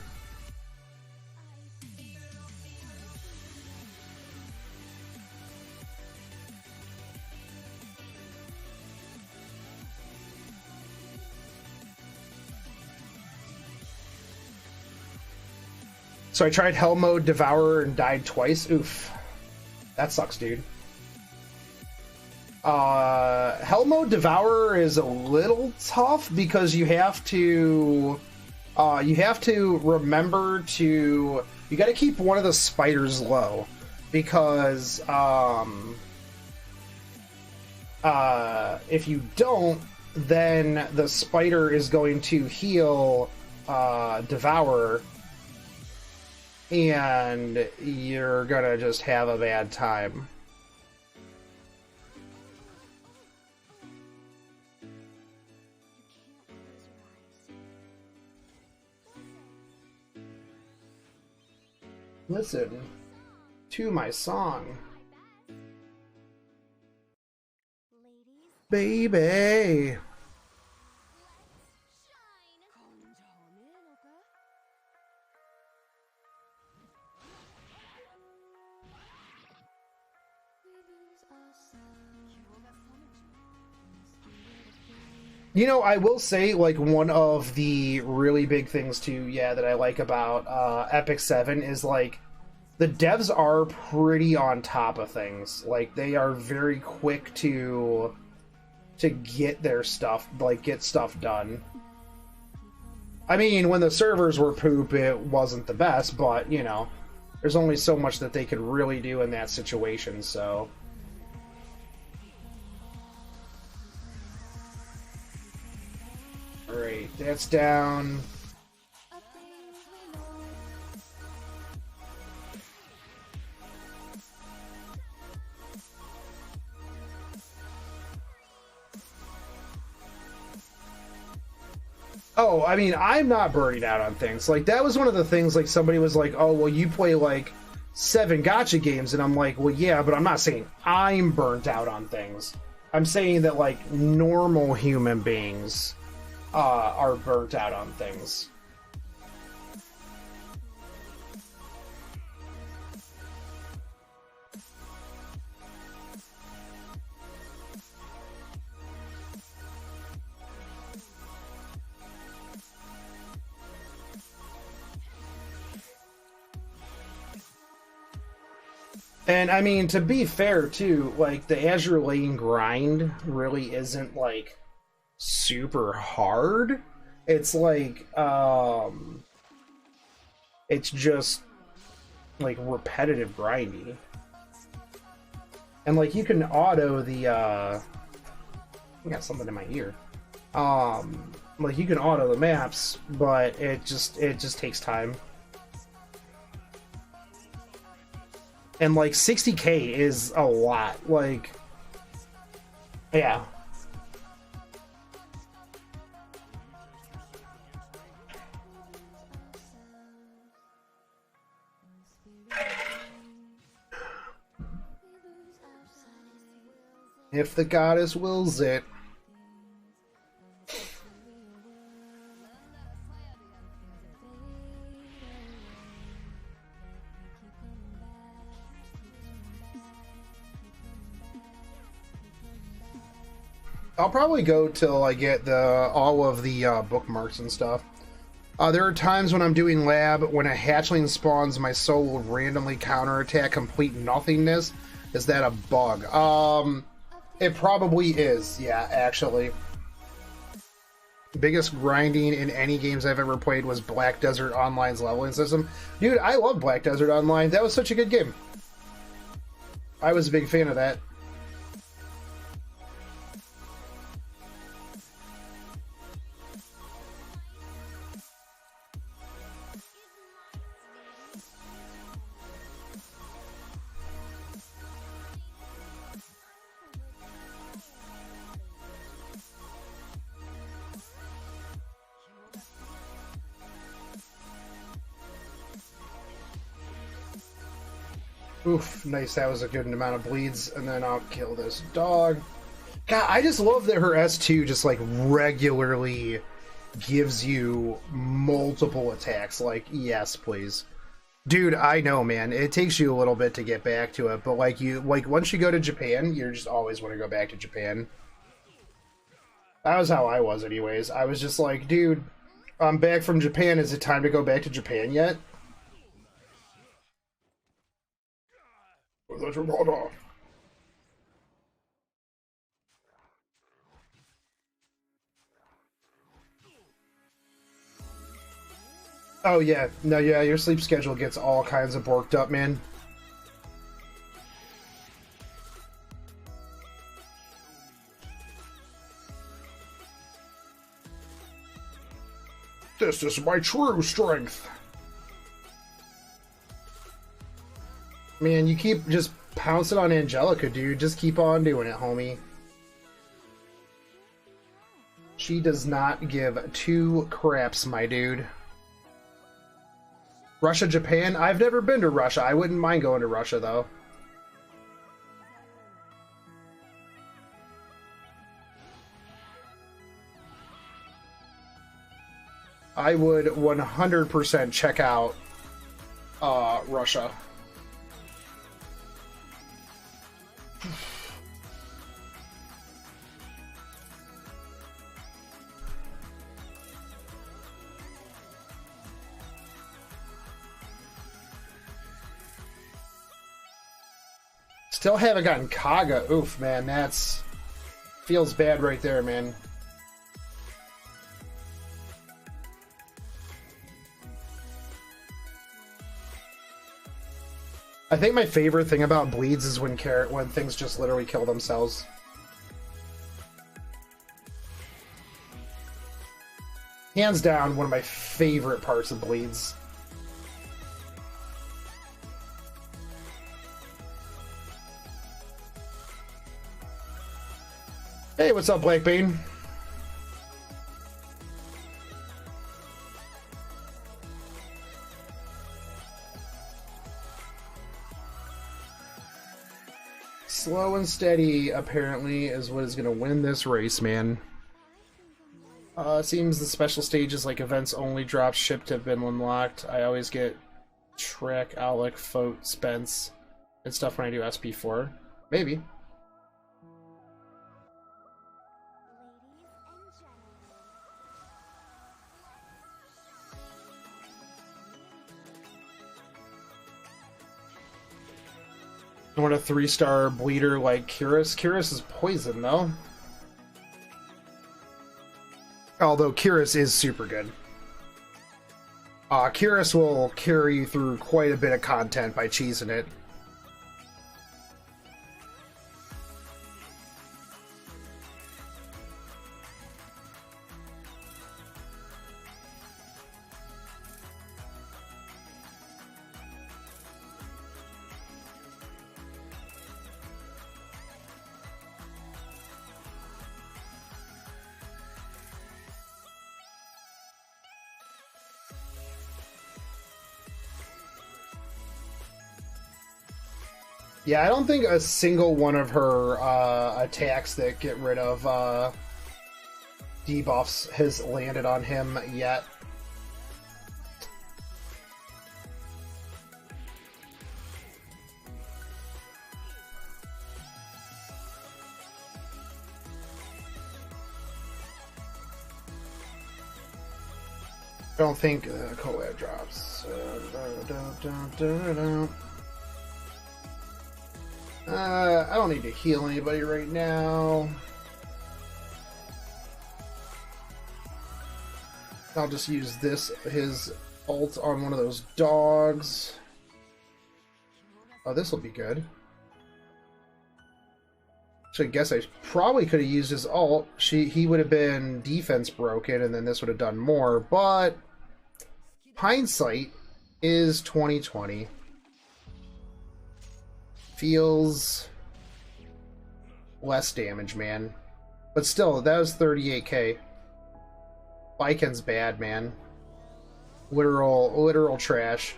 S1: So I tried Hell Mode Devourer and died twice. Oof. That sucks, dude. Hell Mode Devourer is a little tough because you have to remember to... You gotta keep one of the spiders low because if you don't, then the spider is going to heal Devourer, and you're gonna just have a bad time. Listen to my song, baby. You know, I will say, like, one of the really big things, too, yeah, that I like about Epic 7 is, like, the devs are pretty on top of things. Like, they are very quick to get their stuff, like, get stuff done. I mean, when the servers were poop, it wasn't the best, but, you know, there's only so much that they could really do in that situation, so... Alright, that's down. Oh, I mean, I'm not burning out on things. Like, that was one of the things, like, somebody was like, oh, well, you play, like, 7 gacha games, and I'm like, well, yeah, but I'm not saying I'm burnt out on things. I'm saying that, like, normal human beings are burnt out on things. And I mean, to be fair too, like, the Azur lane grind really isn't, like, super hard. It's like it's just like repetitive grindy, and like you can auto the I got something in my ear. Like, you can auto the maps, but it just takes time. And like 60k is a lot. Like, yeah. If the goddess wills it. I'll probably go till I get all of the bookmarks and stuff. There are times when I'm doing lab, when a hatchling spawns, my soul will randomly counterattack complete nothingness. Is that a bug? It probably is, yeah, actually. Biggest grinding in any games I've ever played was Black Desert Online's leveling system. Dude, I love Black Desert Online. That was such a good game. I was a big fan of that. Oof, nice. That was a good amount of bleeds. And then I'll kill this dog. God, I just love that her S2 just, like, regularly gives you multiple attacks. Like, yes, please. Dude, I know, man. It takes you a little bit to get back to it. But, like, once you go to Japan, you just always want to go back to Japan. That was how I was, anyways. I was just like, dude, I'm back from Japan. Is it time to go back to Japan yet? Oh yeah, no, yeah, your sleep schedule gets all kinds of borked up, man. This is my true strength. Man, you keep just pouncing on Angelica, dude. Just keep on doing it, homie. She does not give two craps, my dude. Russia, Japan? I've never been to Russia. I wouldn't mind going to Russia, though. I would 100% check out Russia. Still haven't gotten Kaga. Oof, man, that's... feels bad right there, man. I think my favorite thing about bleeds is when things just literally kill themselves. Hands down, one of my favorite parts of bleeds. Hey, what's up, Blackbane? Slow and steady, apparently, is what is going to win this race, man. Seems the special stages, like events only drop shipped, have been unlocked. I always get Trek, Alec, Fote, Spence, and stuff when I do SP4. Maybe. I want a 3-star bleeder like Cyrus. Cyrus is poison, though. Although Cyrus is super good. Cyrus will carry you through quite a bit of content by cheesing it. Yeah, I don't think a single one of her attacks that get rid of debuffs has landed on him yet. I don't think collab drops. I don't need to heal anybody right now. I'll just use his ult on one of those dogs. Oh, this will be good. So I guess I probably could have used his ult. He would have been defense broken, and then this would have done more. But hindsight is 2020. Feels less damage, man. But still, that was 38k. Lycan's bad, man. Literal trash.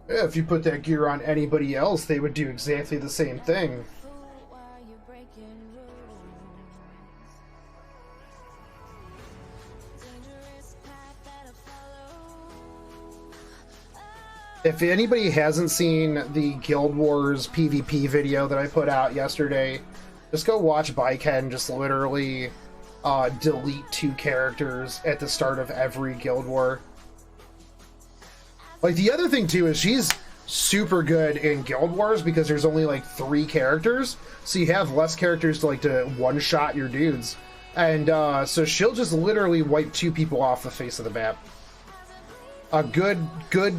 S1: Yeah, if you put that gear on anybody else, they would do exactly the same thing. If anybody hasn't seen the Guild Wars PvP video that I put out yesterday, just go watch Baiken just literally delete 2 characters at the start of every Guild War. Like, the other thing too is she's super good in Guild Wars because there's only like 3 characters, so you have less characters to one-shot your dudes. And so she'll just literally wipe 2 people off the face of the map. A good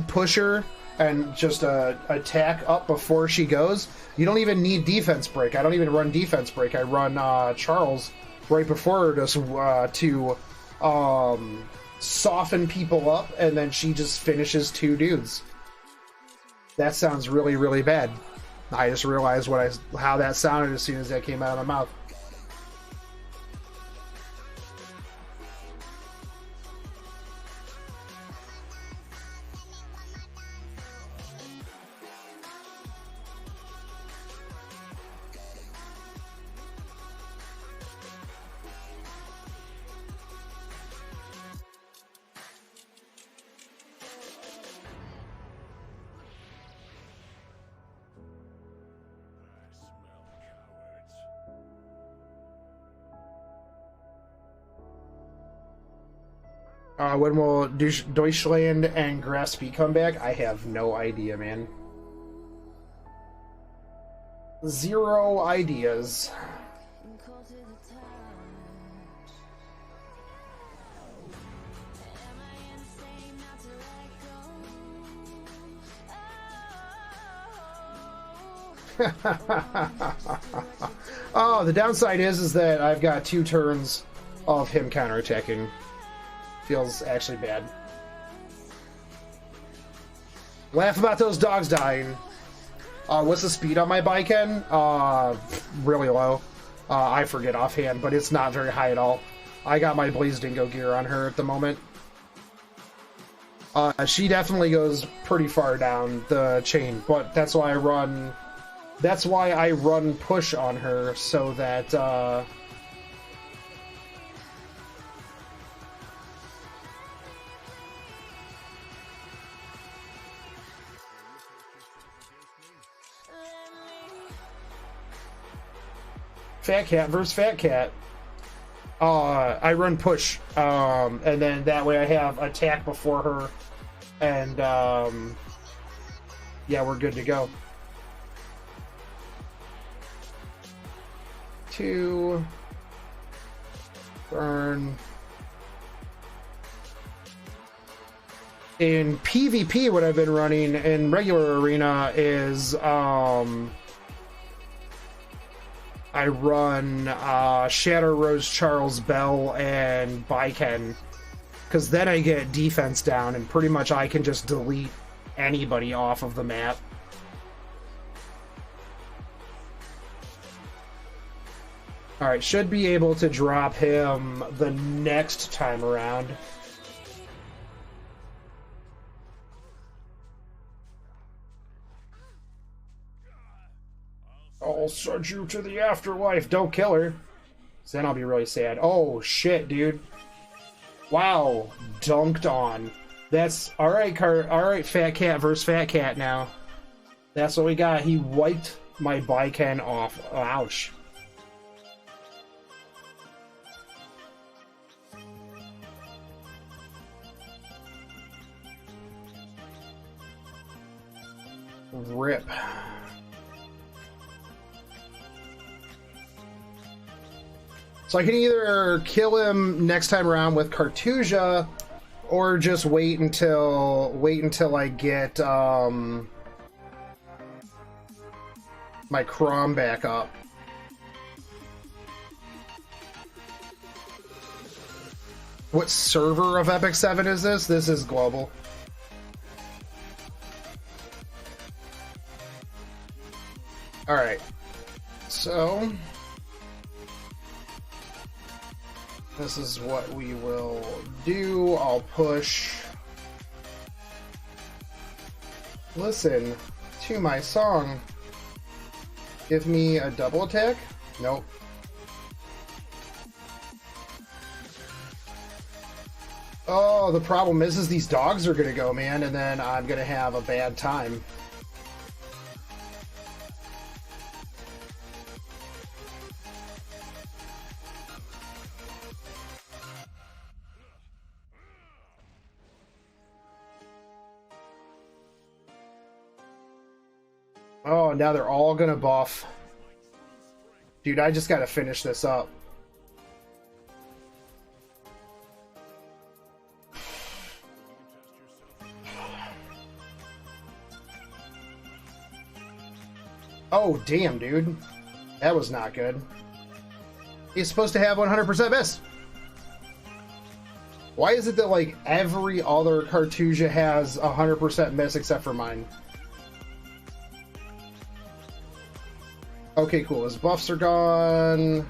S1: pusher and just attack up before she goes. You don't even need defense break. I don't even run defense break. I run Charles right before her just to soften people up, and then she just finishes 2 dudes. That sounds really, really bad. I just realized how that sounded as soon as that came out of my mouth. When will Deutschland and Graspi come back? I have no idea, man. 0 ideas. Oh, the downside is that I've got 2 turns of him counterattacking. Feels actually bad. Laugh about those dogs dying. What's the speed on my Baiken? Really low. I forget offhand, but it's not very high at all. I got my Blaze Dingo gear on her at the moment. She definitely goes pretty far down the chain, but that's why I run. That's why I run push on her, so that Fat Cat versus Fat Cat. I run push, and then that way I have attack before her, and yeah, we're good to go. 2 burn. In PvP, what I've been running in regular arena is I run Shadow Rose, Charles Bell, and Baiken, because then I get defense down, and pretty much I can just delete anybody off of the map. Alright, should be able to drop him the next time around. I'll send you to the afterlife. Don't kill her. So then I'll be really sad. Oh, shit, dude. Wow. Dunked on. That's... Alright, alright, Fat Cat versus Fat Cat now. That's what we got. He wiped my Baiken off. Ouch. Rip. So I can either kill him next time around with Cartusia, or just wait until I get my Crom back up. What server of Epic 7 is this? This is global. Alright. So this is what we will do. I'll push. Listen to my song. Give me a double attack? Nope. Oh, the problem is these dogs are gonna go, man, and then I'm gonna have a bad time. Oh, now they're all gonna buff. Dude, I just gotta finish this up. Oh, damn, dude. That was not good. He's supposed to have 100% miss. Why is it that, like, every other Cartusia has 100% miss except for mine? Okay, cool. His buffs are gone.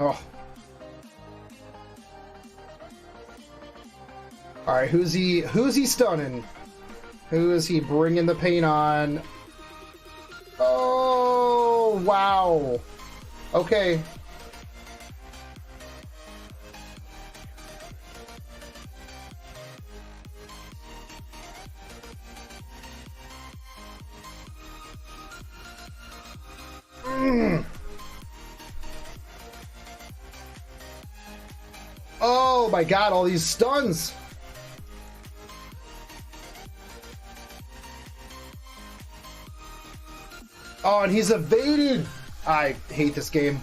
S1: Oh. Alright, who's he stunning? Who is he bringing the pain on? Oh, wow. Okay. Oh my god, all these stuns! Oh, and he's evaded! I hate this game.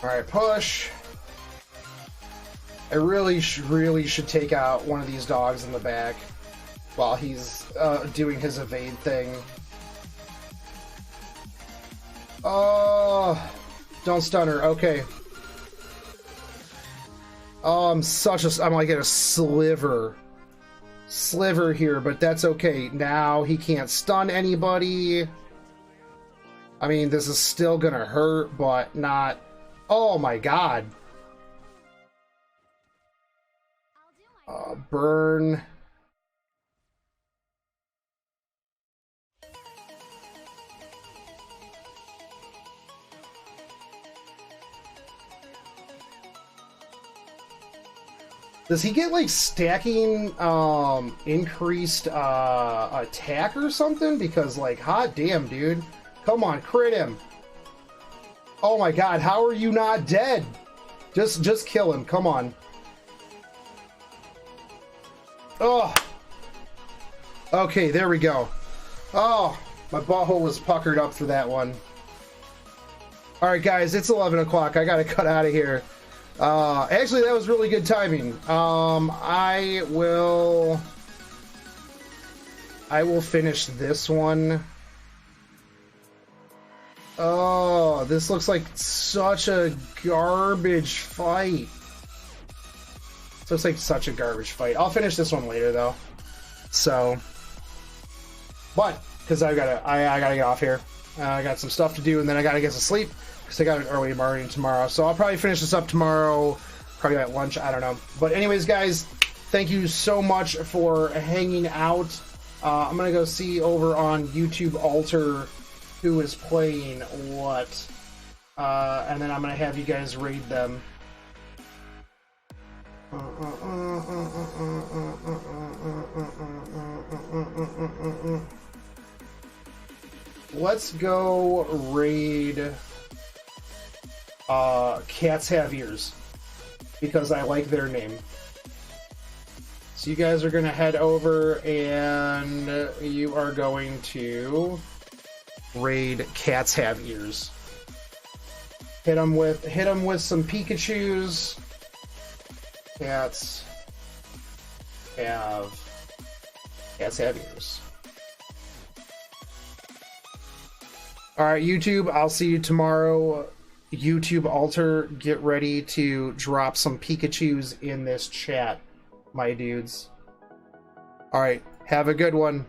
S1: Alright, push. I really should take out one of these dogs in the back while he's doing his evade thing. Oh, don't stun her. Okay. Oh, I'm like at a sliver here, but that's okay. Now he can't stun anybody. I mean, this is still gonna hurt, but not. Oh my god. Burn. Does he get, like, stacking, increased, attack or something? Because, like, hot damn, dude. Come on, crit him. Oh my god, how are you not dead? Just kill him, come on. Oh. Okay, there we go. Oh, my butthole was puckered up for that one. Alright, guys, it's 11 o'clock. I gotta cut out of here. Actually, that was really good timing. I will finish this one. Oh, this looks like such a garbage fight. This looks like such a garbage fight. I'll finish this one later, though. So, but because I gotta get off here. I got some stuff to do, and then I gotta get to sleep. Because I got an early morning tomorrow. So I'll probably finish this up tomorrow, probably at lunch, I don't know. But anyways, guys, thank you so much for hanging out. I'm gonna go see over on YouTube Alter who is playing what, and then I'm gonna have you guys raid them. Let's go raid Cats Have Ears, because I like their name. So you guys are gonna head over and you are going to raid Cats Have Ears. Hit them with some Pikachus. Cats have ears. Alright, YouTube, I'll see you tomorrow. YouTube Alter, get ready to drop some Pikachus in this chat, my dudes. Alright, have a good one.